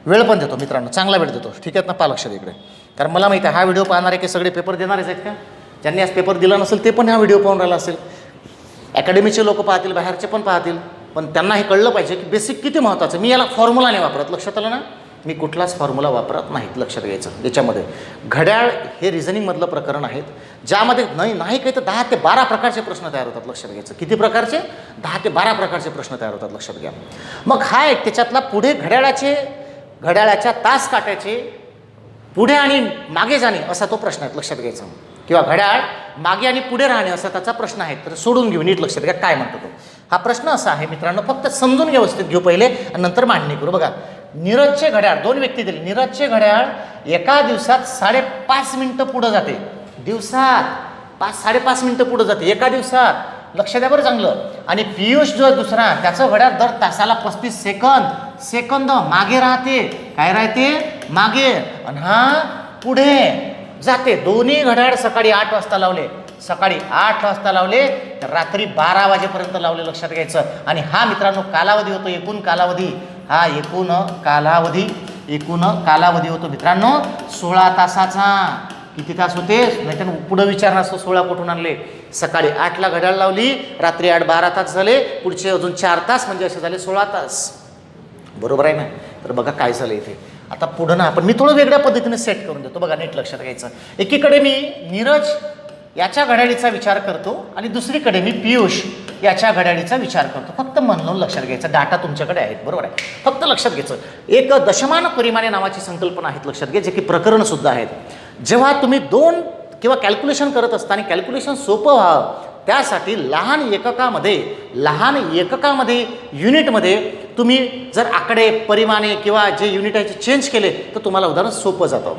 वेळ पण देतो मित्रांनो चांगला वेळ देतो. ठीक आहेत ना पहा लक्षात इकडे. कारण मला माहिती आहे हा व्हिडिओ पाहणारे की सगळे पेपर देणारेच आहेत का. ज्यांनी आज पेपर दिला नसेल ते पण हा व्हिडिओ पाहून राहिला असेल. अकॅडमीचे लोक पाहतील बाहेरचे पण पाहतील पण त्यांना हे कळलं पाहिजे की बेसिक किती महत्त्वाचं. मी याला फॉर्म्युला नाही वापरत लक्षात आलं ना. मी कुठलाच फॉर्म्युला वापरत नाहीत लक्षात घ्यायचं. याच्यामध्ये घड्याळ हे रिझनिंगमधलं प्रकरण आहेत ज्यामध्ये नाही काही तर 10 ते 12 प्रकारचे प्रश्न तयार होतात. लक्षात घ्यायचं किती प्रकारचे 10 ते 12 प्रकारचे प्रश्न तयार होतात लक्षात घ्या. मग हा एक त्याच्यातला पुढे घड्याळाचे घड्याळाच्या तास काट्याचे पुढे आणि मागे जाणे असा तो प्रश्न आहे, लक्षात घ्यायचा. किंवा घड्याळ मागे आणि पुढे राहणे असा त्याचा प्रश्न आहे. तर सोडून घेऊ, नीट लक्षात घ्या काय म्हणतो तो. हा प्रश्न असा आहे मित्रांनो, फक्त समजून व्यवस्थित घेऊ पहिले आणि नंतर मांडणी करू. बघा, नीरजचे घड्याळ, दोन व्यक्ती दिले. नीरजचे घड्याळ एका दिवसात 5.5 मिनिटं पुढं जाते. दिवसात 5.5 मिनिटं पुढं जाते एका दिवसात, लक्ष द्या बरं चांगलं. आणि पियुष जो दुसरा, त्याचं घड्याळ दर तासाला 35 सेकंद मागे राहते. काय राहते? मागे. आणि हा पुढे जाते. दोन्ही घड्याळ सकाळी 8 वाजता लावले, सकाळी 8 वाजता लावले तर रात्री 12 वाजेपर्यंत लावले, लक्षात घ्यायचं. आणि हा मित्रांनो कालावधी होतो, एकूण कालावधी. हा एकूण कालावधी होतो मित्रांनो 16 तासाचा. किती तास होते? नाही तर पुढं विचारणार असतो 16 कुठून आणले. सकाळी 8ला घड्याळ लावली, रात्री 8, 12 तास झाले, पुढचे अजून 4 तास म्हणजे असे झाले 16 तास. बरोबर आहे ना? तर बघा काय झालं इथे. आता पुढं ना आपण मी थोडं वेगळ्या पद्धतीने सेट करून देतो. बघा नीट लक्षात घ्यायचं. एकीकडे मी नीरज याच्या घड्याळीचा विचार करतो आणि दुसरीकडे मी पियुष याच्या घड्याळीचा विचार करतो. फक्त मन लावून लक्षात घ्यायचं. डाटा तुमच्याकडे आहेत, बरोबर आहे. फक्त लक्षात घ्यायचं. एक दशमान परिमाणे नावाची संकल्पना आहेत, लक्षात घ्या, जे की प्रकरणसुद्धा आहेत. जेव्हा तुम्ही 2 किंवा कॅल्क्युलेशन करत असताना कॅल्क्युलेशन सोपं व्हावं त्यासाठी लहान एककामध्ये युनिटमध्ये तुम्ही जर आकडे, परिमाणे किंवा जे युनिट आहे ते चेंज केले तर तुम्हाला उदाहरण सोपं जातं.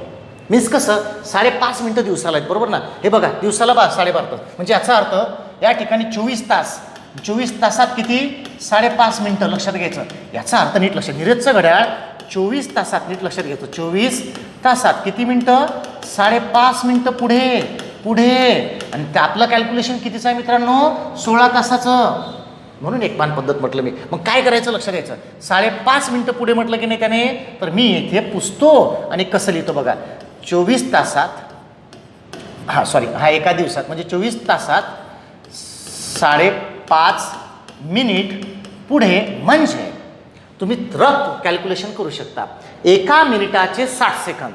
मीन्स कसं 5.5 मिनिटं दिवसाला आहेत, बरोबर ना? हे बघा दिवसाला 12.5 तास म्हणजे याचा अर्थ या ठिकाणी 24 तासात किती? 5.5 मिनिटं, लक्षात घ्यायचं. याचा अर्थ नीट लक्षात, नीरजचं घड्याळ 24 तासात, नीट लक्षात घ्यायचं, 24 तासात किती मिनिटं? 5.5 मिनिटं पुढे. आणि ते आपलं कॅल्क्युलेशन कितीचं आहे मित्रांनो? 16 तासाचं. म्हणून एकमान पद्धत म्हटलं मी. मग काय करायचं लक्षात घ्यायचं. 5.5 मिनिटं पुढे म्हटलं की नाही त्याने, तर मी इथे पुसतो आणि कसं लिहितो बघा. 24 तासात, हा एका दिवसात म्हणजे 24 तासात 5.5 मिनिट पुढे. म्हणजे तुम्ही रफ कॅल्क्युलेशन करू शकता. एका मिनिटाचे 60 सेकंद,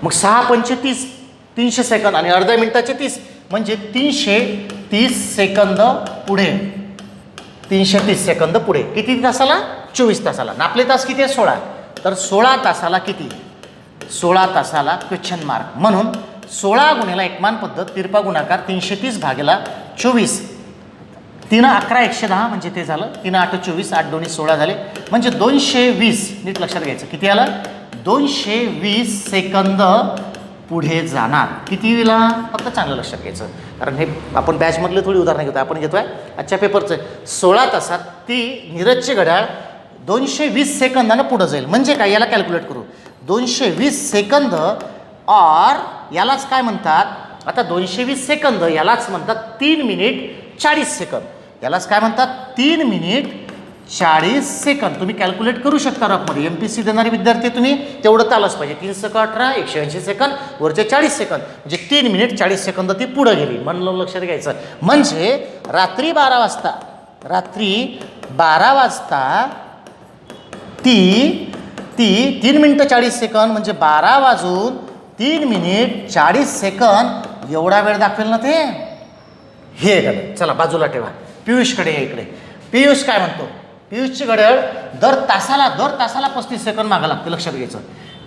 मग 6 पंचे 30, 300 सेकंद आणि अर्ध्या मिनिटाचे 30 म्हणजे 330 सेकंद पुढे. 330 सेकंद पुढे. किती तासाला? 24 तासाला. आपले तास किती आहे? 16. तर 16 तासाला किती? 16 तासाला क्वेश्चन मार्क. म्हणून 16 गुणिले एकमान पद्धत, तिरपा गुणाकार 330 भागेला 24. 3 11 110 म्हणजे ते झालं. 3 8 24, 8 2 16 झाले म्हणजे 220. नीट लक्षात घ्यायचं. किती आलं? 220 सेकंद पुढे जाणार. किती वेळा? फक्त चांगलं लक्षात घ्यायचं, कारण हे आपण बॅचमधले थोडी उदाहरणं घेतो, आपण घेतोय आजच्या पेपरचं. 16 तासात ती नीरजची घड्याळ 220 सेकंदानं पुढं जाईल. म्हणजे काय? याला कॅल्क्युलेट करू. 220 सेकंद और यालाच काय म्हणतात? आता 220 सेकंद यालाच म्हणतात 3 मिनिट 40 सेकंद. यालाच काय म्हणतात? 3 मिनिट 40 सेकंद. तुम्ही कॅल्क्युलेट करू शकता रफमध्ये. MPSC देणारे विद्यार्थी तुम्ही तेवढं आलंच पाहिजे. 3 × 18 180 सेकंद, वरचे 40 सेकंद म्हणजे 3 मिनिट 40 सेकंद ती पुढं गेली. म्हणून लक्षात घ्यायचं. म्हणजे रात्री 12 वाजता ती 3 मिनिटं 40 सेकंद म्हणजे 12 वाजून 3 मिनिट 40 सेकंद एवढा वेळ दाखवेल ना ते. हे घड्याळ चला बाजूला ठेवा. पियुषकडे या इकडे. पियुष काय म्हणतो? पियुषची घड्याळ दर तासाला 35 सेकंद मागं लागते, लक्षात घ्यायचं.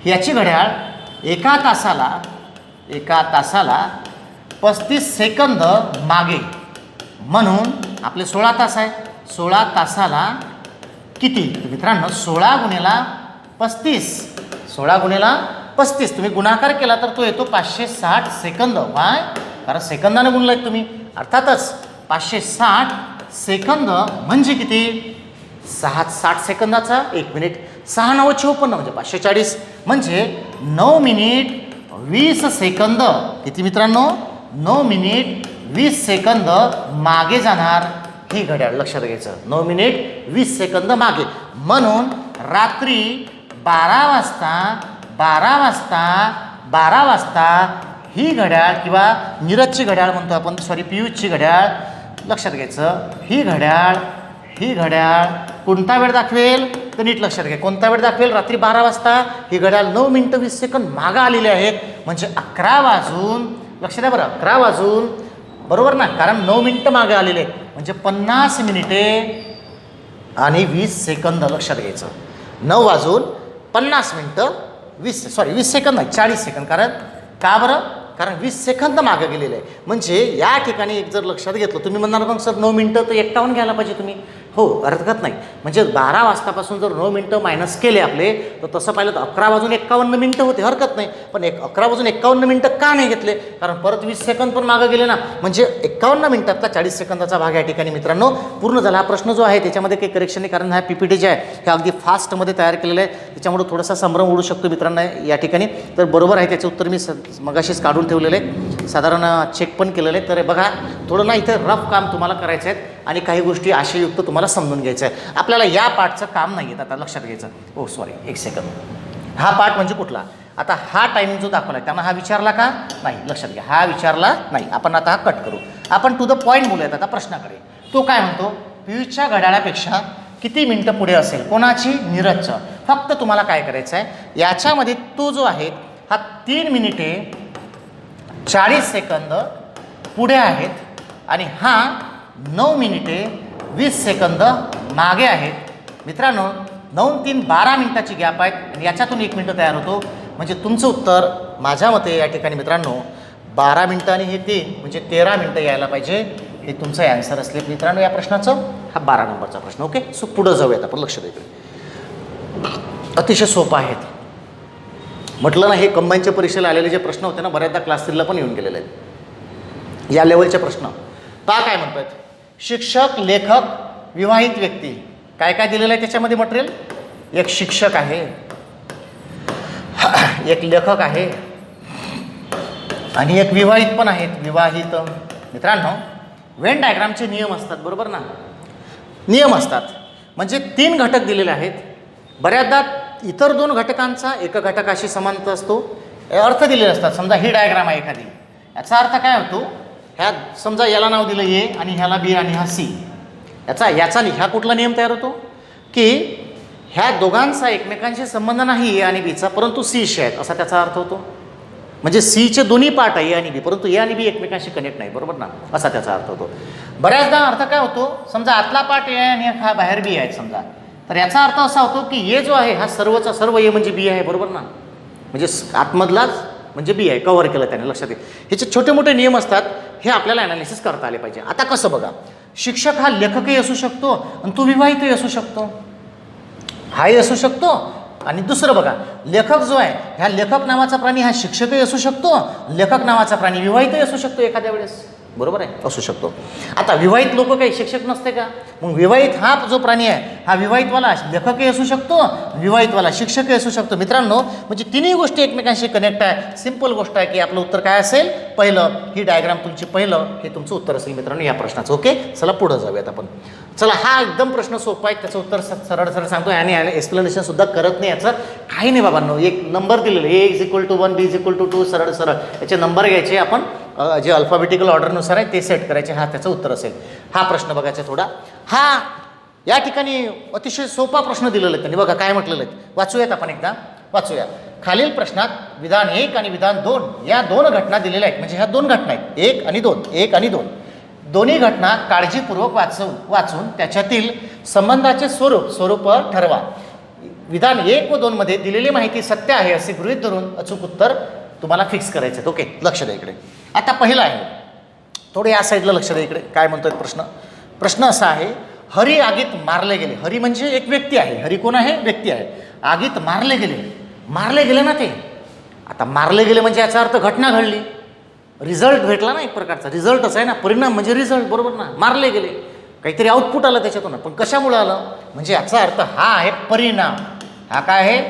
याची घड्याळ एका तासाला 35 सेकंद मागे. म्हणून आपले 16 तास आहे. 16 तासाला किती मित्रांनो? 16 गुणिले 35 तुम्ही गुणाकार केला तर तो येतो 560 सेकंद. काय? कारण सेकंदाने गुणलाय तुम्ही. अर्थातच 560 सेकंद म्हणजे किती? 60 सेकंदाचा 1 मिनिट. 6 9 54 म्हणजे 540 म्हणजे 9 मिनिट 20 सेकंद. किती मित्रांनो? 9 मिनिट 20 सेकंद मागे जाणार ही घड्याळ, लक्षात घ्यायचं. 9 मिनिट 20 सेकंद मागे. म्हणून रात्री 12 वाजता ही घड्याळ किंवा नीरजची घड्याळ म्हणतो आपण, पियुषची घड्याळ, लक्षात घ्यायचं. ही घड्याळ कोणता वेळ दाखवेल? तर नीट लक्षात घ्या. कोणता वेळ दाखवेल? रात्री 12 वाजता ही घड्याळ 9 मिनिटं 20 सेकंद मागं आलेले आहेत. म्हणजे 11 वाजून, लक्षात द्या बरं, 11 वाजून, बरोबर ना? कारण 9 मिनिटं मागे आलेले आहेत म्हणजे 50 मिनिटे आणि 20 सेकंद, लक्षात घ्यायचं. 9 वाजून 50 मिनटं 20 सेकंद नाही 40 सेकंद. का बरं? कारण 20 सेकंद मागं गेलेलं आहे. म्हणजे या ठिकाणी एक जर लक्षात घेतलं, तुम्ही म्हणणार मग सर 9 मिनटं तर 51 घ्यायला पाहिजे तुम्ही. हो, हरकत नाही. म्हणजे 12 वाजतापासून जर 9 मिनटं मायनस केले आपले, तर तसं पाहिलं तर 11:51 मिनटं होते, हरकत नाही. पण 11:51 मिनटं का नाही घेतले? कारण परत 20 सेकंद पण मागं गेले ना. म्हणजे 51 मिनिटातला 40 सेकंदाचा भाग या ठिकाणी मित्रांनो पूर्ण झाला. हा प्रश्न जो आहे त्याच्यामध्ये काही करेक्शन नाही, कारण हा PPT जे आहे हे अगदी फास्टमध्ये तयार केलेलं आहे, त्याच्यामुळे थोडासा संभ्रम उडू शकतो मित्रांनो या ठिकाणी. तर बरोबर आहे, त्याचं उत्तर मी मगाशीच काढून ठेवलेलं आहे, साधारण चेक पण केलेलं आहे. तर बघा, थोडं ना इथं रफ काम तुम्हाला करायचं आहे आणि काही गोष्टी आशययुक्त तुम्हाला समजून घ्यायचं आहे. आपल्याला या पार्टचं काम नाही येत, आता लक्षात घ्यायचं. ओ सॉरी, एक सेकंद. हा पार्ट म्हणजे कुठला? आता हा टायमिंग जो दाखवला आहे त्यांना हा विचारला का नाही? लक्षात घ्या, हा विचारला नाही. आपण आता हा कट करू. आपण टू द पॉईंट बोलूयात आता प्रश्नाकडे. तो काय म्हणतो? पियूषच्या घड्याळापेक्षा किती मिनटं पुढे असेल? कोणाची? नीरजचं. फक्त तुम्हाला काय करायचं आहे, याच्यामध्ये तो जो आहे हा 3 मिनिटे 40 सेकंद पुढे आहेत आणि हा 9 मिनिटे 20 सेकंद मागे आहेत. मित्रांनो 9 3 12 मिनिटाची गॅप आहेत आणि याच्यातून 1 मिनिटं तयार होतो. म्हणजे तुमचं उत्तर माझ्या मते या ठिकाणी मित्रांनो 12 मिनिटं आणि हे 3 म्हणजे 13 मिनिटं यायला पाहिजे. हे तुमचं ॲन्सर असले मित्रांनो या प्रश्नाचं. हा 12 नंबरचा प्रश्न. ओके, सो पुढं जाऊयात आपण. लक्ष द्यायचं, अतिशय सोपं आहेत. म्हटलं ना, हे कंबाईनच्या परीक्षेला आलेले जे प्रश्न होते ना, बऱ्याचदा क्लास 3ला पण येऊन गेलेले आहेत या लेवलचे प्रश्न. पहा काय म्हणतात, शिक्षक, लेखक, विवाहित व्यक्ती. काय काय दिलेलं आहे त्याच्यामध्ये मटेरियल? एक शिक्षक आहे, एक लेखक आहे आणि एक विवाहित पण आहेत. विवाहित. मित्रांनो वेन डायग्रामचे नियम असतात, बरोबर ना? नियम असतात म्हणजे 3 घटक दिलेले आहेत. बऱ्याचदा इतर 2 घटकांचा एका घटकाशी समानता असतो, अर्थ दिलेले असतात. समजा ही डायग्राम आहे एखादी, याचा अर्थ काय होतो? ह्या समजा याला नाव दिलं ए आणि ह्याला बी आणि हा सी. ह्या कुठला नियम तयार होतो की ह्या दोघांचा एकमेकांशी संबंध नाही ए आणि बीचा, परंतु सीशी आहेत असा त्याचा अर्थ होतो. म्हणजे सीचे दोन्ही पार्ट आहे ए आणि बी, परंतु ए आणि बी एकमेकांशी कनेक्ट नाही, बरोबर ना? असा त्याचा अर्थ होतो. बऱ्याचदा अर्थ काय होतो, समजा आतला पार्ट ए आहे आणि हा बाहेर बी आहे समजा, तर याचा अर्थ असा होतो की ए जो आहे हा सर्वचा सर्व ए म्हणजे बी आहे, बरोबर ना? म्हणजे आतमधलाच म्हणजे बी आहे, कव्हर केलं त्याने. लक्षात घ्या, ह्याचे छोटे मोठे नियम असतात, हे आपल्याला ॲनालिसिस करता आले पाहिजे. आता कसं बघा, शिक्षक हा लेखकही असू शकतो आणि तो विवाहितही असू शकतो, हाही असू शकतो. आणि दुसरं बघा, लेखक जो आहे ह्या लेखक नावाचा प्राणी हा शिक्षकही असू शकतो, लेखक नावाचा प्राणी विवाहितही असू शकतो एखाद्या वेळेस, बरोबर आहे? असू शकतो. आता विवाहित लोक काही शिक्षक नसते का? मग विवाहित हा जो प्राणी आहे हा विवाहितवाला लेखकही असू शकतो, विवाहितवाला शिक्षकही असू शकतो. मित्रांनो म्हणजे तिन्ही गोष्टी एकमेकांशी कनेक्ट आहे. सिंपल गोष्ट आहे की आपलं उत्तर काय असेल? पहिलं, ही डायग्राम तुमची पहिलं हे तुमचं उत्तर असेल मित्रांनो या प्रश्नाचं. ओके, चला पुढं जाऊयात आपण. चला, हा एकदम प्रश्न सोपा आहे, त्याचं उत्तर सरळ सरळ सांगतो आणि एक्सप्लेनेशन सुद्धा करत नाही. याचं काही नाही बाबांनो, एक नंबर दिलेलं ए = 1 बी = 2, सरळ सरळ याचे नंबर घ्यायचे आपण, जे अल्फाबेटिकल ऑर्डरनुसार आहे ते सेट करायचे. हा त्याचं उत्तर असेल. हा प्रश्न बघायचा थोडा. हा या ठिकाणी अतिशय सोपा प्रश्न दिलेला आहे त्यांनी. बघा काय म्हटलेलं आहे, वाचूयात आपण एकदा, वाचूया. खालील प्रश्नात विधान 1 आणि विधान 2 या 2 घटना दिलेल्या आहेत. म्हणजे ह्या 2 घटना आहेत, 1 आणि 2. दोन्ही घटना काळजीपूर्वक वाचून त्याच्यातील संबंधाचे स्वरूप ठरवा. विधान 1 व 2 मध्ये दिलेली माहिती सत्य आहे असे गृहीत धरून अचूक उत्तर तुम्हाला फिक्स करायचं आहे. ओके, लक्ष द्या इकडे. आता पहिला आहे, थोडे या साईडला लक्ष द्या इकडे. काय म्हणतोय प्रश्न असा आहे, हरी आगीत मारले गेले. हरी म्हणजे एक व्यक्ती आहे. हरी कोण आहे? व्यक्ती आहे. आगीत मारले गेले ना ते. आता मारले गेले म्हणजे याचा अर्थ घटना घडली, रिझल्ट भेटला ना, एक प्रकारचा रिझल्टच आहे ना, परिणाम म्हणजे रिझल्ट, बरोबर ना? मारले गेले, काहीतरी आउटपुट आलं त्याच्यातून. पण कशामुळे आलं? म्हणजे याचा अर्थ हा आहे परिणाम. हा काय आहे?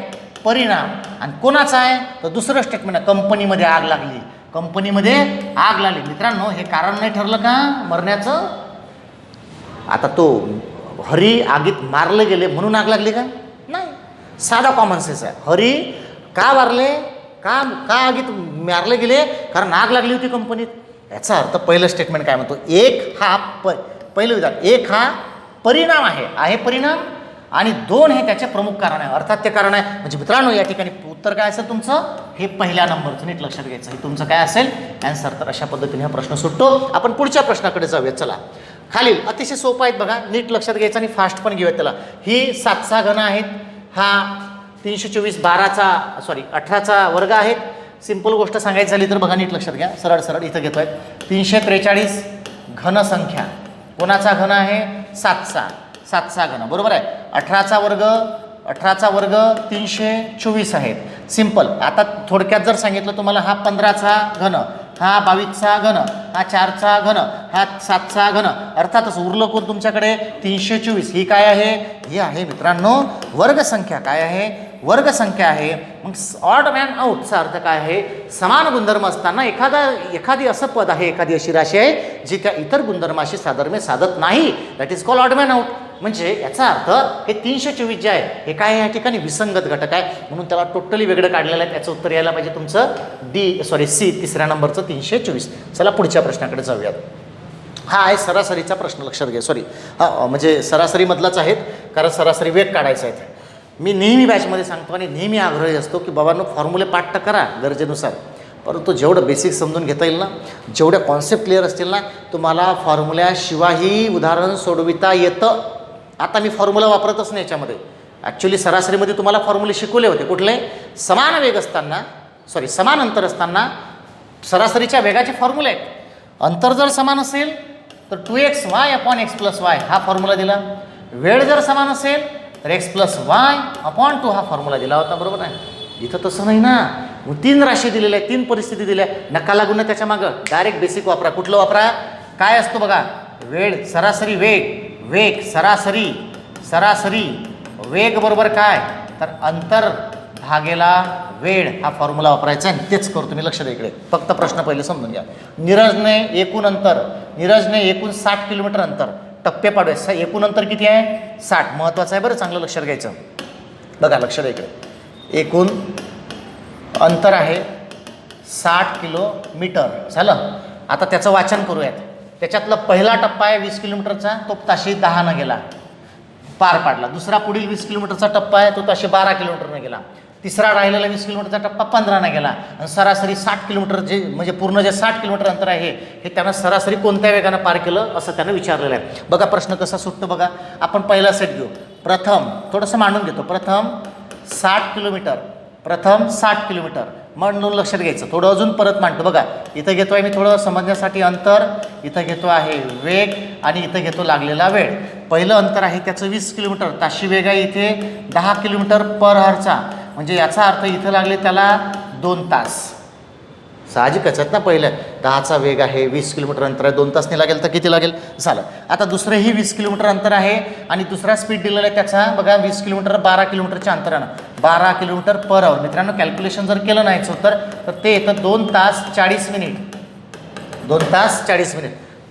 परिणाम. आणि कोणाचा आहे? तर दुसरं स्टेटमेंट आहे, कंपनीमध्ये आग लागली. कंपनीमध्ये आग लागली. मित्रांनो हे कारण नाही ठरलं का मरण्याचं? आता तो हरी आगीत मारले गेले म्हणून आग लागली का? नाही, साधा कॉमन सेन्स आहे. हरी का मारले, का आगीत मारले गेले? कारण आग लागली होती कंपनीत. याचा अर्थ पहिलं स्टेटमेंट काय म्हणतो, पहिलं विधान 1 हा परिणाम आहे परिणाम, आणि 2 हे त्याचे प्रमुख कारण आहे, अर्थात ते कारण आहे. म्हणजे मित्रांनो या ठिकाणी उत्तर काय असेल तुमचं? हे पहिल्या नंबरचं, नीट लक्षात घ्यायचं. हे तुमचं काय असेल ॲन्सर. तर अशा पद्धतीने हा प्रश्न सुटतो. आपण पुढच्या प्रश्नाकडे जाऊयात. चला, खालील अतिशय सोपं आहेत बघा, नीट लक्षात घ्यायचं आणि फास्ट पण घेऊयात त्याला. ही 7 घन आहेत. हा 324 18चा वर्ग आहेत. सिंपल गोष्ट सांगायची झाली तर बघा नीट लक्षात घ्या, सरळ सरळ इथं घेतोय. 343 घनसंख्या कोणाचा घन आहे? 7चा घन, बरोबर आहे. 18चा वर्ग 324 आहेत. सिंपल. आता थोडक्यात जर सांगितलं तुम्हाला, हा 15चा घन, हा 22चा घन, हा 4चा घन, हा 7चा घन, अर्थातच उरलं कोण तुमच्याकडे? 324. ही काय आहे? ही आहे मित्रांनो वर्गसंख्या. काय आहे? वर्गसंख्या आहे. मग ऑड मॅन आउटचा अर्थ काय आहे? समान गुणधर्म असताना एखादी असं पद आहे, एखादी अशी राशी आहे जी त्या इतर गुणधर्माशी साधर्म्य साधत नाही, that is called odd man out. म्हणजे याचा अर्थ हे 324 जे आहे हे काय या ठिकाणी विसंगत घटक आहे, म्हणून त्याला टोटली वेगळं काढलेलं आहे. त्याचं उत्तर यायला पाहिजे तुमचं सी, तिसऱ्या नंबरचं 324. चला पुढच्या प्रश्नाकडे जाऊयात. हा आहे सरासरीचा प्रश्न, लक्षात घ्या. म्हणजे सरासरीमधलाच आहेत, कारण सरासरी वेग काढायचा आहे. मी नेहमी बॅचमध्ये सांगतो आणि नेहमी आग्रही असतो की बाबांनो फॉर्म्युले पाठ तर करा गरजेनुसार, परंतु जेवढं बेसिक समजून घेता येईल ना, जेवढ्या कॉन्सेप्ट क्लिअर असतील ना, तुम्हाला फॉर्म्युल्याशिवायही उदाहरण सोडविता येतं. आता मी फॉर्म्युला वापरतच नाही याच्यामध्ये. ॲक्च्युली सरासरीमध्ये तुम्हाला फॉर्म्युले शिकवले होते. कुठले? समान अंतर असताना सरासरीच्या वेगाचे फॉर्म्युले आहेत. अंतर जर समान असेल तर 2xy/x+y हा फॉर्म्युला दिला. वेळ जर समान असेल तर x+y/2 हा फॉर्म्युला दिला होता, बरोबर आहे. इथं तसं नाही ना. 3 राशी दिलेल्या आहेत, 3 परिस्थिती दिल्या. नका लागून ना त्याच्या मागं, डायरेक्ट बेसिक वापरा. कुठलं वापरा? काय असतो बघा, वेळ सरासरी वेग सरासरी वेग बरोबर काय? तर अंतर भागेला वेळ हा फॉर्म्युला वापरायचा आहे. तेच करतो मी, लक्ष द्या इकडे. फक्त प्रश्न पहिले समजून घ्या. नीरजने एकूण 60 किलोमीटर अंतर टप्पे पाडूया. एकूण अंतर किती आहे? 60. महत्त्वाचं आहे बरं, चांगलं लक्षात घ्यायचं. बघा लक्ष द्या इकडे. एकूण अंतर आहे 60 किलोमीटर. झालं. आता त्याचं वाचन करूयात. त्याच्यातला पहिला टप्पा आहे 20 किलोमीटरचा, तो ताशी 10 गेला, पार पाडला. दुसरा पुढील 20 किलोमीटरचा टप्पा आहे, तो ताशी 12 किलोमीटरनं गेला. तिसरा राहिलेला 20 किलोमीटरचा टप्पा 15 गेला. आणि सरासरी 60 किलोमीटर म्हणजे पूर्ण जे 60 किलोमीटर अंतर आहे हे त्यानं सरासरी कोणत्या वेगानं पार केलं असं त्यानं विचारलेलं आहे. बघा प्रश्न कसा सुटतो बघा. आपण पहिला सेट घेऊ. प्रथम थोडंसं मांडून घेतो. प्रथम 60 किलोमीटर म्हणून लक्षात घ्यायचं. थोडं अजून परत मांडतो. बघा इथं घेतो आहे मी थोडं समजण्यासाठी अंतर, इथं घेतो आहे वेग आणि इथं घेतो लागलेला वेळ. पहिलं अंतर आहे त्याचं 20 किलोमीटर, ताशी वेग आहे इथे 10 किलोमीटर पर हॉरचा. म्हणजे याचा अर्थ इथं लागले त्याला 2 तास. साहजिकच आहेत ना. पहिलं 10चा वेग आहे, 20 किलोमीटर अंतर आहे, 2 तास नाही लागेल तर किती लागेल? झालं. आता दुसरंही 20 किलोमीटर अंतर आहे आणि दुसरा स्पीड दिलेला आहे त्याचा बघा 20 किलोमीटर 12 किलोमीटरच्या अंतरानं 12 किलोमीटर पर आवर. मित्रांनो कॅल्क्युलेशन जर केलं नाही उत्तर तर ते येतं 2 तास 40 मिनिट. 2 तास 40 मिनिट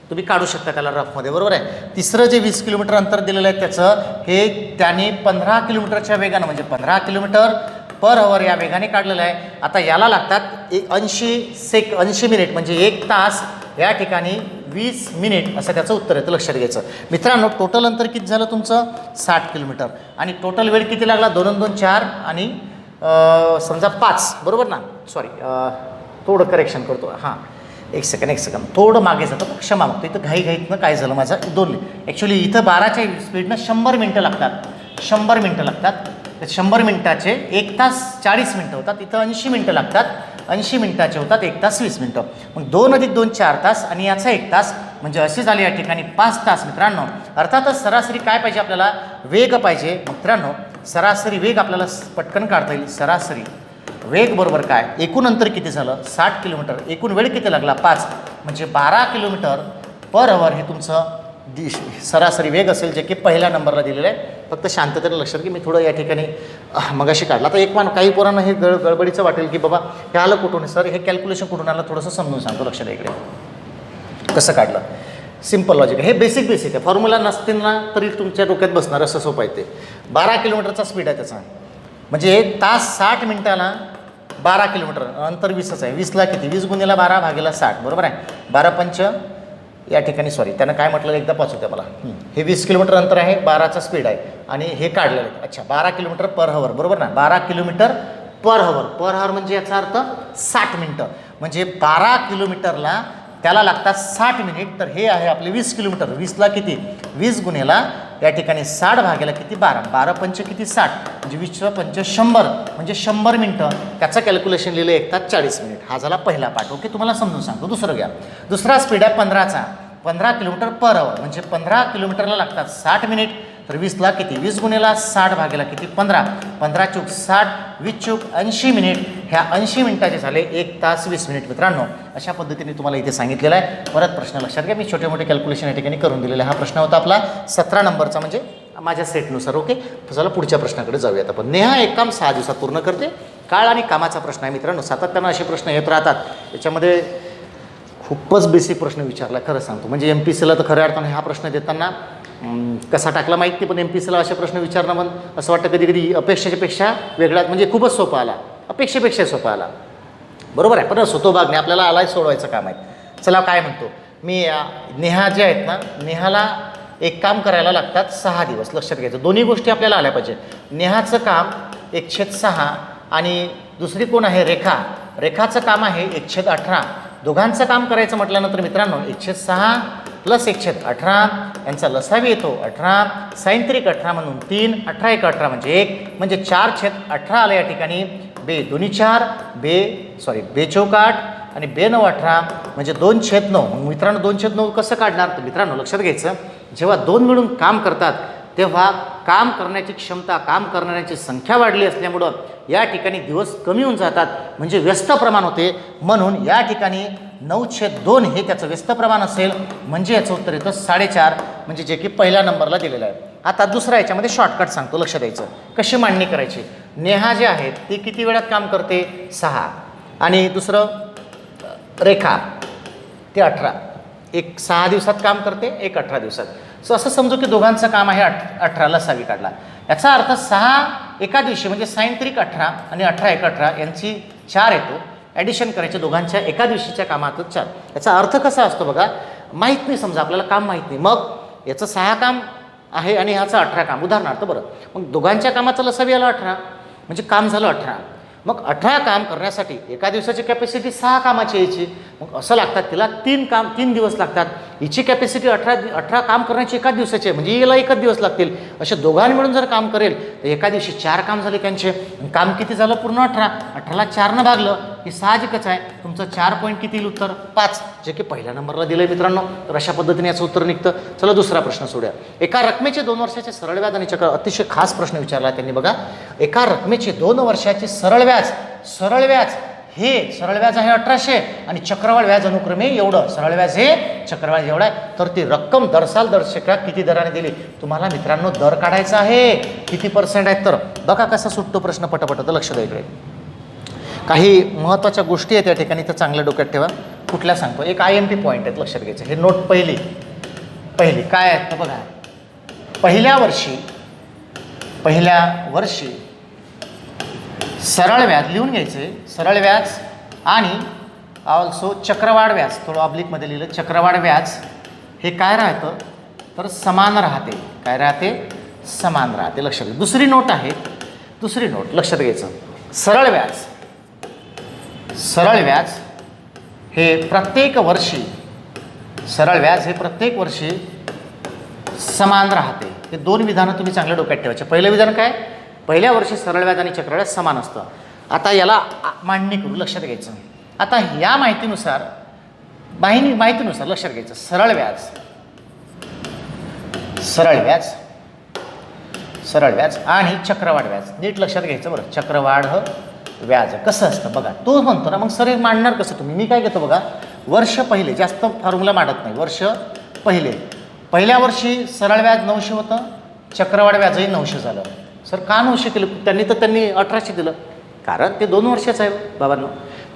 तुम्ही काढू शकता त्याला रफमध्ये, बरोबर आहे. तिसरं जे 20 किलोमीटर अंतर दिलेलं आहे त्याचं हे त्याने 15 किलोमीटरच्या वेगानं म्हणजे 15 किलोमीटर पर आवर या वेगाने काढलेलं आहे. आता याला लागतात 80 मिनिट म्हणजे 1 तास या ठिकाणी 20 मिनिट असं त्याचं उत्तर येतं. लक्षात घ्यायचं. मित्रांनो टोटल अंतर किती झालं तुमचं? 60 किलोमीटर. आणि टोटल वेळ किती लागला? 2 आणि 2 4 आणि समजा 5, बरोबर ना. थोडं करेक्शन करतो. हां एक सेकंड थोडं मागे जातं, क्षमा मागतो. इथं घाईतनं काय झालं माझं 2 ॲक्च्युली इथं 12च्या स्पीडनं 100 मिनटं लागतात. 100 मिनटं लागतात. 100 मिनटाचे 1 तास 40 मिनटं होतात. इथं 80 मिनटं लागतात. 80 मिनटाचे होतात 1 तास 20 मिनटं. मग 2 अधिक 2 4 तास आणि याचा 1 तास म्हणजे असे झाले या ठिकाणी 5 तास. मित्रांनो अर्थातच सरासरी काय पाहिजे आपल्याला? वेग पाहिजे. मित्रांनो सरासरी वेग आपल्याला पटकन काढता येईल. सरासरी वेग बरोबर काय? एकूण अंतर किती झालं? 60 किलोमीटर. एकूण वेळ किती लागला? 5 म्हणजे 12 किलोमीटर पर आवर हे तुमचं सरासरी वेग असेल, जे की पहिल्या नंबरला दिलेलं आहे. फक्त शांततेने लक्षात की मी थोडं या ठिकाणी मगाशी काढला. आता एक काही पोरांना हे गडबडीचं वाटेल की बाबा हे आलं कुठून सर, हे कॅल्क्युलेशन कुठून आलं, थोडंसं समजून सांगतो. लक्षात इकडे कसं काढलं. सिम्पल लॉजिक हे बेसिक आहे. फॉर्म्युला नसतील ना तरी तुमच्या डोक्यात बसणार असं सोपं आहे ते. 12 किलोमीटरचा स्पीड आहे त्याचा म्हणजे 1 तास 60 मिनिटाला 12 किलोमीटर. अंतर 20च आहे. 20ला किती? 20 गुणिले 12 भागेला 60, बरोबर आहे. 12 पंच या ठिकाणी त्यानं काय म्हटलं एकदा पाचवत्या मला. हे 20 किलोमीटर अंतर आहे, 12चा स्पीड आहे आणि हे काढलेलं आहे. अच्छा 12 किलोमीटर पर हवर, बरोबर ना. 12 किलोमीटर पर हवर म्हणजे याचा अर्थ 60 मिनटं. म्हणजे 12 किलोमीटरला त्याला लागतात 60 मिनिट. तर हे आहे आपले 20 किलोमीटर. 20ला किती? 20 गुणेला या ठिकाणी 60 भागेला किती 12, 12 पंच किती 60, म्हणजे 20 पंच 100, म्हणजे 100 मिनटं. त्याचं कॅल्क्युलेशन लिहिलं 1 तास 40 मिनिट. हा झाला पहिला पार्ट. ओके, तुम्हाला समजून सांगतो. दुसरं घ्या. दुसरा स्पीड आहे 15चा, 15 किलोमीटर पर आवर, म्हणजे 15 किलोमीटरला लागतात 60 मिनिट. तर 20ला किती, 20 गुणिला 60 भागेला किती 15, 15 चूक 60, 20 चूक 80 मिनिट. ह्या 80 मिनिटाचे झाले 1 तास 20 मिनिट. मित्रांनो, अशा पद्धतीने तुम्हाला इथे सांगितलेलं आहे. परत प्रश्न लक्षात घ्या, मी छोटे मोठे कॅल्क्युलेशन या ठिकाणी करून दिलेले. हा प्रश्न होता आपला 17 नंबरचा, म्हणजे माझ्या सेटनुसार. ओके, चला पुढच्या प्रश्नाकडे जाऊयात आपण. नेहा एक काम 6 दिवसात पूर्ण करते. काळ आणि कामाचा प्रश्न आहे मित्रांनो. सातत्यानं असे प्रश्न येत राहतात. याच्यामध्ये खूपच बेसिक प्रश्न विचारला, खरं सांगतो. म्हणजे MPSCला तर खऱ्या अर्थाने हा प्रश्न देताना कसा टाकला माहीत नाही, पण MPSCला असे प्रश्न विचारणं पण असं वाटतं कधी कधी अपेक्षेपेक्षा वेगळा, म्हणजे खूपच सोपा आला, अपेक्षेपेक्षा सोपा आला. बरोबर आहे, पण सोतो भाग नाही, आपल्याला आलाय सोडवायचं काम आहे. चला काय म्हणतो मी, नेहा जे आहेत ना, नेहाला एक काम करायला लागतात 6 दिवस. लक्षात घ्यायचं, दोन्ही गोष्टी आपल्याला आल्या पाहिजे. नेहाचं काम 1/6 आणि दुसरी कोण आहे, रेखा. रेखाचं काम आहे 1/18. दोघांचं काम करायचं म्हटल्यानंतर मित्रांनो 1/6 प्लस 1/18 यांचा लसावी येतो 18, साइन त्रिक 18 म्हणून 3, 18 1 18 म्हणजे 1, म्हणजे 4/18 आलं या ठिकाणी. बे दोन्ही 4, बे चौक 8 आणि बे 9 18, म्हणजे 2/9. मग मित्रांनो 2/9 कसं काढणार, तर मित्रांनो लक्षात घ्यायचं, जेव्हा 2 मिळून काम करतात तेव्हा काम करण्याची क्षमता, काम करणाऱ्यांची संख्या वाढली असल्यामुळं या ठिकाणी दिवस कमी होऊन जातात, म्हणजे व्यस्त प्रमाण होते. म्हणून या ठिकाणी 9/2 हे त्याचं व्यस्त प्रमाण असेल, म्हणजे याचं उत्तर येतं 4.5, म्हणजे जे की पहिल्या नंबरला दिलेलं आहे. आता दुसरा याच्यामध्ये शॉर्टकट सांगतो, लक्ष द्यायचं. कशी मांडणी करायची. नेहा जे आहेत ती किती वेळात काम करते, 6, आणि दुसरं रेखा ते 18, एक 6 दिवसात काम करते, एक 18 दिवसात. सो असं समजू की दोघांचं काम आहे 18, लसावी काढला. याचा अर्थ 6 एका दिवशी, म्हणजे साइन त्रिक 18 आणि 18 1 18 यांची 4 येतो. ॲडिशन करायचे दोघांच्या एका दिवशीच्या कामातच 4. याचा अर्थ कसा असतो बघा, माहीत नाही, समजा आपल्याला काम माहीत नाही, मग याचं 6 काम आहे आणि ह्याचं 18 काम. उदाहरणार्थ बरं, मग दोघांच्या कामाचं लसावी आलं 18, म्हणजे काम झालं 18. मग 18 काम करण्यासाठी एका दिवसाची कॅपॅसिटी 6 कामाची यायची, मग असं लागतात तिला 3 दिवस लागतात. हिची कॅपॅसिटी 18 काम करण्याची एका दिवसाची आहे, म्हणजे याला 1 दिवस लागतील. असे दोघांनी मिळून जर काम करेल तर एका दिवशी 4 काम झाले त्यांचे. काम किती झालं, पूर्ण 18, 18ला 4 भागलं हे साहजिकच आहे. तुमचं 4 पॉईंट किती येईल उत्तर, 5, जे की पहिल्या नंबरला दिलं आहे मित्रांनो. तर अशा पद्धतीने याचं उत्तर निघतं. चला दुसरा प्रश्न सोडूया. एका रकमेचे 2 वर्षाचे सरळ व्याज आणि चक्र, अतिशय खास प्रश्न विचारला त्यांनी बघा. एका रकमेचे 2 वर्षाचे सरळ व्याज हे सरळ व्याज आहे 1800 आणि चक्रवाढ व्याज अनुक्रमे एवढं. सरळ व्याज हे चक्रवाढ एवढं आहे, तर ती रक्कम दरसाल दर्शका किती दराने दिली. तुम्हाला मित्रांनो दर काढायचा आहे, किती % आहेत. तर बघा कसा सुटतो प्रश्न पटापट. तर लक्ष द्या, इकडे काही महत्त्वाच्या गोष्टी आहेत या ठिकाणी, तर चांगल्या डोक्यात ठेवा. कुठल्या सांगतो, एक IMP पॉईंट आहेत, लक्षात घ्यायचं. हे नोट पहिली काय आहेत तर बघा, पहिल्या वर्षी सरळ व्याज लिहून घ्यायचे. सरळ व्याज आणि ऑल्सो चक्रवाढ व्याज, थोडं ऑब्लिकमध्ये लिहिलं. चक्रवाढ व्याज हे काय राहतं तर समान राहते. काय राहते, समान राहते. लक्षात घ्या. दुसरी नोट लक्षात घ्यायचं. सरळ व्याज हे प्रत्येक वर्षी समान राहते. हे 2 विधानं तुम्ही चांगल्या डोक्यात ठेवायचे. पहिलं विधान काय, पहिल्या वर्षी सरळ व्याज आणि चक्रव्याज समान असतं. आता याला मांडणी करू, लक्षात घ्यायचं. आता या माहितीनुसार लक्षात घ्यायचं. सरळ व्याज आणि चक्रवाढ व्याज नीट लक्षात घ्यायचं बरं. चक्रवाढ व्याज कसं असतं बघा, तो म्हणतो ना, मग सर मांडणार कसं तुम्ही. मी काय घेतो बघा, वर्ष पहिले, जास्त फॉर्म्युला मांडत नाही. वर्ष पहिल्या वर्षी सरळ व्याज 900 होतं, चक्रवाढ व्याजही 900 झालं. सर का 900 केलं, त्यांनी 1800 दिलं, कारण ते 2 वर्षाचं आहे बाबांनो.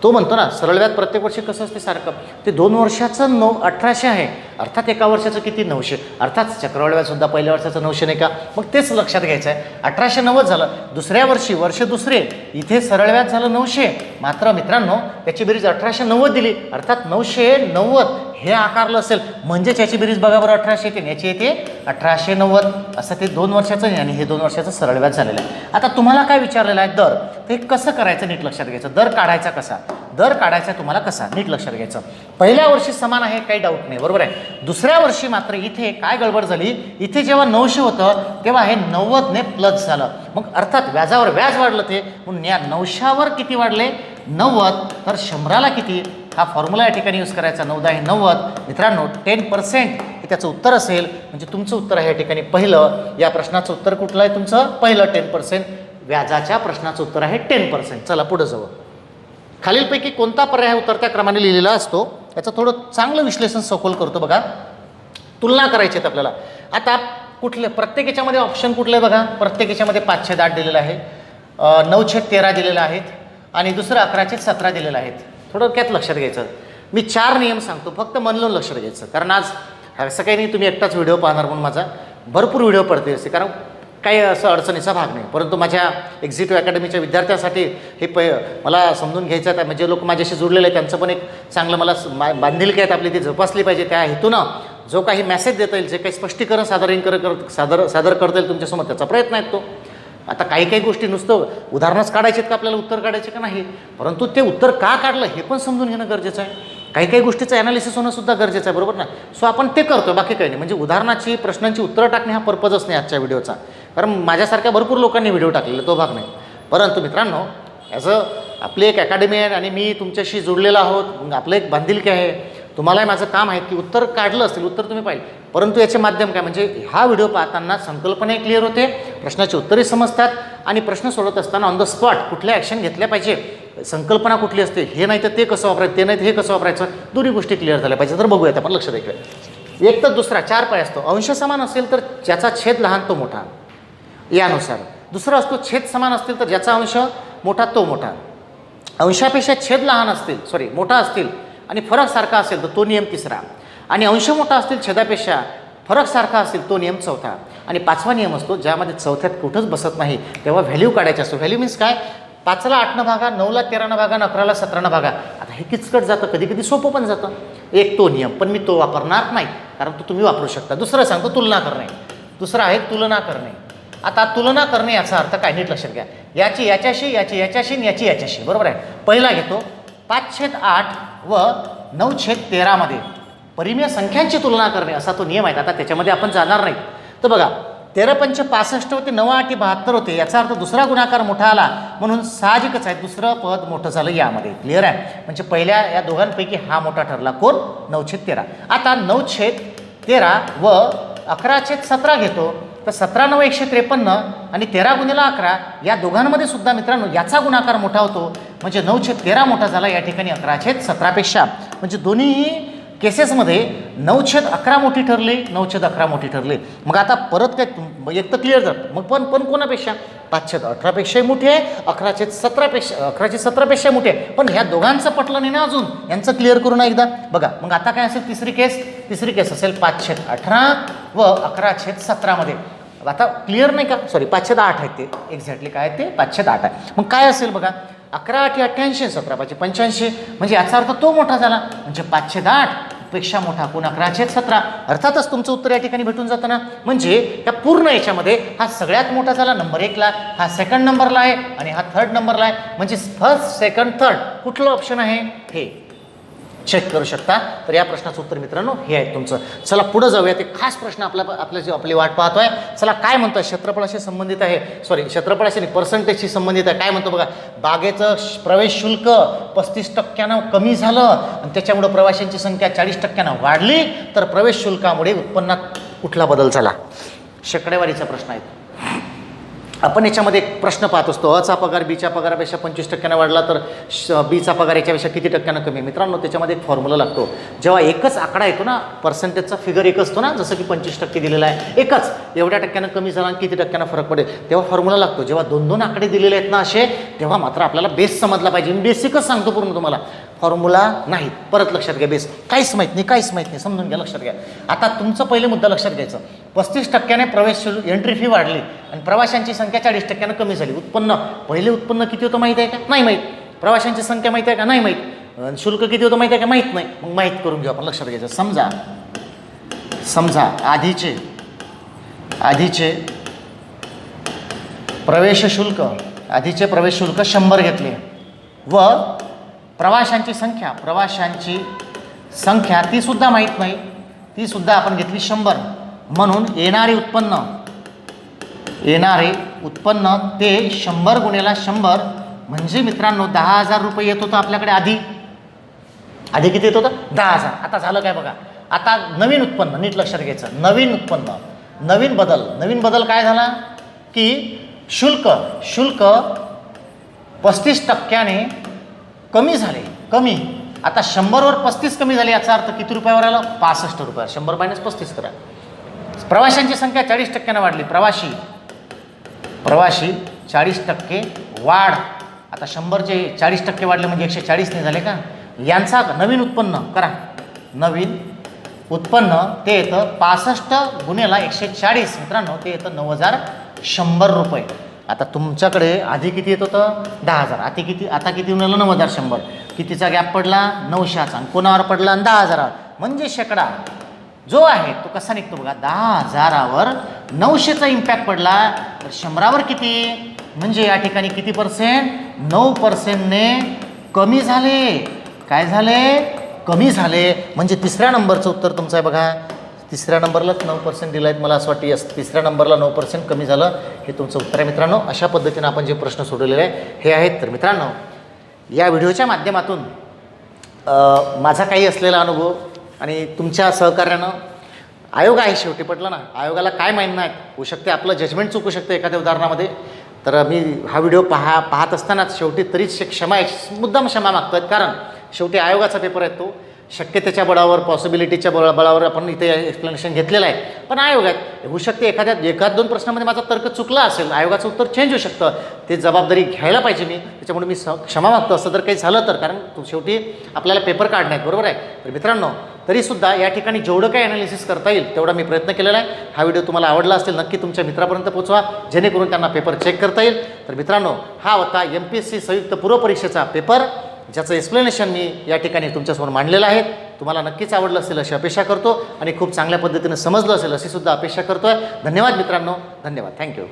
तो म्हणतो ना सरळ व्याज प्रत्येक वर्षी कसं असते सारखं, ते 2 वर्षाचं 1800 आहे, अर्थात एका वर्षाचं किती 900, अर्थात चक्रवाढ व्याजसुद्धा पहिल्या वर्षाचं 900 नाही का. मग तेच लक्षात घ्यायचं आहे. 1890 झालं. दुसऱ्या वर्षी वर्ष दुसरे, इथे सरळ व्याज झालं 900, मात्र मित्रांनो त्याची बेरीज 1890 दिली, अर्थात 990 हे आकारलं असेल, म्हणजेच याची बेरीज बघा बरं 1800 येते, याची येते 1890. असं ते 2 वर्षाचं आणि हे 2 वर्षाचं सरळ व्याज झालेलं आहे. आता तुम्हाला काय विचारलेलं आहे, दर. ते कसं करायचं नीट लक्षात घ्यायचं. दर काढायचा कसा, दर काढायचा तुम्हाला कसा, नीट लक्षात घ्यायचं. पहिल्या वर्षी समान आहे, काही डाऊट नाही, बरोबर आहे. दुसऱ्या वर्षी मात्र इथे काय गडबड झाली, इथे जेव्हा 900 होतं तेव्हा हे 90ने प्लस झालं. मग अर्थात व्याजावर व्याज वाढलं ते, म्हणून या 900वर किती वाढले 90, तर 100ला किती, हा फॉर्म्युला या ठिकाणी यूज करायचा. 9×10=90. मित्रांनो 10% हे त्याचं उत्तर असेल, म्हणजे तुमचं उत्तर आहे या ठिकाणी पहिलं. या प्रश्नाचं उत्तर कुठलं आहे तुमचं, पहिलं 10%. व्याजाच्या प्रश्नाचं उत्तर आहे 10%. चला पुढे जाऊ. खालीलपैकी कोणता पर्याय उतरत्या क्रमाने लिहिलेला असतो, याचं थोडं चांगलं विश्लेषण सखोल करतो बघा. तुलना करायची आहेत आपल्याला. आता कुठले प्रत्येक याच्यामध्ये ऑप्शन कुठले बघा, प्रत्येक याच्यामध्ये 5/8 दिलेलं आहे, 9/13 दिलेलं आहेत आणि दुसरं 11/17 दिलेलं आहेत. थोडक्यात लक्षात घ्यायचं. मी 4 नियम सांगतो, फक्त मन लावून लक्षात घ्यायचं. कारण आज असं काही नाही तुम्ही एकटाच व्हिडिओ पाहणार म्हणून माझा भरपूर व्हिडिओ पडते असते, कारण काही असं अडचणीचा भाग नाही. परंतु माझ्या एक्झिक्युटिव्ह अकॅडमीच्या विद्यार्थ्यांसाठी हे मला समजून घ्यायचं आहे. म्हणजे लोक माझ्याशी जुळलेले आहेत त्यांचं पण एक चांगलं मला बांधिलकी आहेत आपली ती जोपासली पाहिजे. त्या हेतूनं जो काही मेसेज देता येईल, जे काही स्पष्टीकरण सादर करता येईल तुमच्यासमोर, त्याचा प्रयत्न आहे तो. आता काही गोष्टी नुसतं उदाहरणच काढायचे आहेत का आपल्याला, उत्तर काढायचे का नाही, परंतु ते उत्तर का काढलं हे पण समजून घेणं गरजेचं आहे. काही गोष्टीचं ॲनालिसिस होणं सुद्धा गरजेचं आहे, बरोबर ना. सो आपण ते करतो, बाकी काही नाही. म्हणजे उदाहरणाची प्रश्नांची उत्तरं टाकणे हा पर्पजच नाही आजच्या व्हिडिओचा, कारण माझ्यासारख्या भरपूर लोकांनी व्हिडिओ टाकलेला तो भाग नाही. परंतु मित्रांनो, ॲज आपली एक अकॅडमी आहे आणि मी तुमच्याशी जोडलेला आहोत, आपलं एक बांधिलकी आहे. तुम्हालाही माझं काम आहे की उत्तर काढलं असेल, उत्तर तुम्ही पाहिजे, परंतु याचे माध्यम काय, म्हणजे हा व्हिडिओ पाहताना संकल्पनाही क्लिअर होते, प्रश्नाची उत्तरे समजतात आणि प्रश्न सोडत असताना ऑन द स्पॉट कुठल्या ॲक्शन घेतल्या पाहिजे, संकल्पना कुठली असते हे नाही तर ते कसं वापरायचं, ते नाही तर हे कसं वापरायचं, दोन्ही गोष्टी क्लिअर झाल्या पाहिजे. तर बघूयात आपण, लक्ष द्यायचं. एक तर दुसरा 4 पाय असतो. अंश समान असेल तर ज्याचा छेद लहान तो मोठा, यानुसार. दुसरा असतो छेद समान असतील तर ज्याचा अंश मोठा तो मोठा. अंशापेक्षा छेद लहान असतील, मोठा असतील आणि फरक सारखा असेल तर तो नियम तिसरा. आणि अंश मोठा असतील छेदापेक्षा, फरक सारखा असेल तो नियम चौथा. आणि 5वा नियम असतो ज्यामध्ये चौथ्यात कुठंच बसत नाही, तेव्हा व्हॅल्यू काढायची असतो. व्हॅल्यू मीन्स काय, 5ला 8 न भागा, 9ला 13 न भागा, 11ला 17 न भागा. आता हे किचकट जातं, कधी सोपं पण जातं. एक तो नियम, पण मी तो वापरणार नाही, कारण तो तुम्ही वापरू शकता. दुसरं सांगतो तुलना करणे. दुसरं आहे तुलना करणे. आता तुलना करणे याचा अर्थ काय, नीट लक्षात घ्या. याची याच्याशी, याची याच्याशी, याची याच्याशी, बरोबर आहे. पहिला घेतो 5/8 व 9/13 मध्ये परिमेय संख्यांची तुलना करणे, असा तो नियम आहे. आता त्याच्यामध्ये आपण जाणार नाही. तर बघा 13×5 = 65 होते, 9×8 = 72 होते. याचा अर्थ दुसरा गुणाकार मोठा आला, म्हणून साहजिकच आहे दुसरं पद मोठं झालं यामध्ये. क्लिअर आहे. म्हणजे पहिल्या या दोघांपैकी हा मोठा ठरला, कोण, 9/13. आता 9/13 व 11/17 घेतो, तर 17×9 = 153 आणि 13×11 या दोघांमध्ये सुद्धा मित्रांनो याचा गुणाकार मोठा होतो, म्हणजे 9/13 मोठा झाला या ठिकाणी 11/17पेक्षा. म्हणजे दोन्ही केसेसमध्ये 9/11 मोठी ठरली, 9/11 मोठी ठरली. मग आता परत काय, एक तर क्लिअर झालं. मग पण कोणापेक्षा, 5/18पेक्षाही मोठी आहे, 11/17पेक्षा मोठी आहे. पण ह्या दोघांचं पटलं नाही ना अजून, यांचं क्लिअर करू ना एकदा. बघा मग आता काय असेल, तिसरी केस असेल 5/18 व 11/17 मध्ये. आता क्लिअर नाही का, 5/8 आहेत ते, एक्झॅक्टली काय ते 5/8 आहे. मग काय असेल बघा, 11×8 = 88, 17×5 = 85. म्हणजे याचा अर्थ तो मोठा झाला, म्हणजे 5/8 पेक्षा मोठा कोण, 11/17. अर्थातच तुमचं उत्तर या ठिकाणी भेटून जातं ना. म्हणजे या पूर्ण याच्यामध्ये हा सगळ्यात मोठा झाला, नंबर 1ला, हा सेकंड नंबरला आहे आणि हा थर्ड नंबरला आहे. म्हणजे फर्स्ट, सेकंड, थर्ड कुठलं ऑप्शन आहे हे चेक करू शकता. तर या प्रश्नाचं उत्तर मित्रांनो हे आहे तुमचं. चला पुढे जाऊया. ते खास प्रश्न आपली वाट पाहतोय. चला काय म्हणतोय, क्षेत्रफळाशी संबंधित आहे, क्षेत्रफळाशी नाही, पर्सेंटेजशी संबंधित आहे. काय म्हणतो बघा, बागेचं प्रवेश शुल्क 35% कमी झालं आणि त्याच्यामुळे प्रवाशांची संख्या 40% वाढली, तर प्रवेश शुल्कामुळे उत्पन्नात कुठला बदल झाला. शेकडेवारीचा प्रश्न आहे. आपण याच्यामध्ये एक प्रश्न पाहत असतो, अचा पगार बीच्या पगारापेक्षा 25% वाढला तर बीचा पगार याच्यापेक्षा किती टक्क्यानं कमी. मित्रांनो त्याच्यामध्ये एक फॉर्म्युला लागतो. जेव्हा एकच आकडा येतो ना, पर्सेंटेजचा फिगर एक असतो ना, जसं की 25% दिलेला आहे, एकच एवढ्या टक्क्यानं कमी झाला आणि किती टक्क्यानं फरक पडेल, तेव्हा फॉर्म्युला लागतो. जेव्हा 2-2 आकडे दिलेले आहेत ना असे, तेव्हा मात्र आपल्याला बेस समजला पाहिजे. मी बेसिकच सांगतो पूर्ण तुम्हाला, फॉर्म्युला नाही. परत लक्षात घ्या, बेस काहीच माहीत नाही, समजून घ्या, लक्षात घ्या. आता तुमचं पहिले मुद्दा लक्षात घ्यायचं, 35% प्रवेश शुल्क एंट्री फी वाढली आणि प्रवाशांची संख्या 40% कमी झाली. पहिले उत्पन्न किती होतं माहीत आहे का, नाही माहीत. प्रवाशांची संख्या माहीत आहे का, नाही माहीत. शुल्क किती होतं माहीत आहे का, माहीत नाही. मग माहीत करून घेऊ आपण, लक्षात घ्यायचं. समजा आधीचे प्रवेश शुल्क 100 घेतले व प्रवाशांची संख्या तीसुद्धा माहीत नाही, तीसुद्धा आपण घेतली 100. म्हणून येणारे उत्पन्न ते 100 गुणिले 100 म्हणजे मित्रांनो 10,000 रुपये येत होतं आपल्याकडे. आधी किती येत होतं? 10,000. आता झालं काय बघा, आता नवीन उत्पन्न नीट लक्षात घ्यायचं. नवीन बदल काय झाला की शुल्क 35% कमी झाले. आता 100वर 35 कमी झाले, याचा अर्थ किती रुपयावर आलं? 65 रुपये. 100 - 35 करा. प्रवाशांची संख्या 40% वाढली. प्रवाशी 40% वाढ. आता 100चे 40% वाढले म्हणजे 140 नाही झाले का? यांचा नवीन उत्पन्न करा. नवीन उत्पन्न ते येतं 65 गुणिले 140 मित्रांनो, ते येतं 9,100 रुपये. आता तुमच्याकडे आधी किती येत होतं? 10,000. आता किती मिळालं? 9,100. कितीचा गॅप पडला? 900चा. आणि कोणावर पडला? 10,000. म्हणजे शेकडा जो आहे तो कसा निघतो बघा. 10,000वर 900चा इम्पॅक्ट पडला तर 100वर किती? म्हणजे या ठिकाणी किती %? 9%ने कमी झाले. काय झाले? कमी झाले. म्हणजे तिसऱ्या नंबरचं उत्तर तुमचं आहे बघा. तिसऱ्या नंबरलाच 9% दिलं आहेत. मला असं वाटतं यस, तिसऱ्या नंबरला 9% कमी झालं, हे तुमचं उत्तर आहे मित्रांनो. अशा पद्धतीनं आपण जे प्रश्न सोडवलेले आहे हे आहेत. तर मित्रांनो, या व्हिडिओच्या माध्यमातून माझा काही असलेला अनुभव आणि तुमच्या सहकार्यानं आयोग आहे शेवटी, पटलं ना. आयोगाला काय माहीत नाही, होऊ शकते आपलं जजमेंट चुकू शकतं एखाद्या उदाहरणामध्ये. तर मी हा व्हिडिओ पाहत असतानाच शेवटी तरीच मुद्दाम क्षमा मागतो आहेत, कारण शेवटी आयोगाचा पेपर आहे तो. शक्यतेच्या बळावर, पॉसिबिलिटीच्या बळावर आपण इथे एक्सप्लेनेशन घेतलेलं आहे. पण आयोग आहेत, होऊ शकते एखाद 2 प्रश्नामध्ये माझा तर्क चुकला असेल, आयोगाचं उत्तर चेंज होऊ शकतं. ते जबाबदारी घ्यायला पाहिजे मी. त्याच्यामुळे मी क्षमा मागतो असं जर काही झालं तर, कारण शेवटी आपल्याला पेपर काढणे आहेत, बरोबर आहे. तर मित्रांनो, तरीसुद्धा या ठिकाणी जेवढं काही ॲनालिसिस करता येईल तेवढा मी प्रयत्न केलेला आहे. हा व्हिडिओ तुम्हाला आवडला असेल नक्की तुमच्या मित्रापर्यंत पोहोचवा, जेणेकरून त्यांना पेपर चेक करता येईल. तर मित्रांनो, हा होता MPSC संयुक्त पूर्व परीक्षेचा पेपर, ज्याचं एक्सप्लेनेशन मी या ठिकाणी तुमच्यासमोर मांडलेलं आहे. तुम्हाला नक्कीच आवडलं असेल अशी अपेक्षा करतो आणि खूप चांगल्या पद्धतीने समजलं असेल अशी सुद्धा अपेक्षा करतो आहे. धन्यवाद मित्रांनो, धन्यवाद. थँक्यू.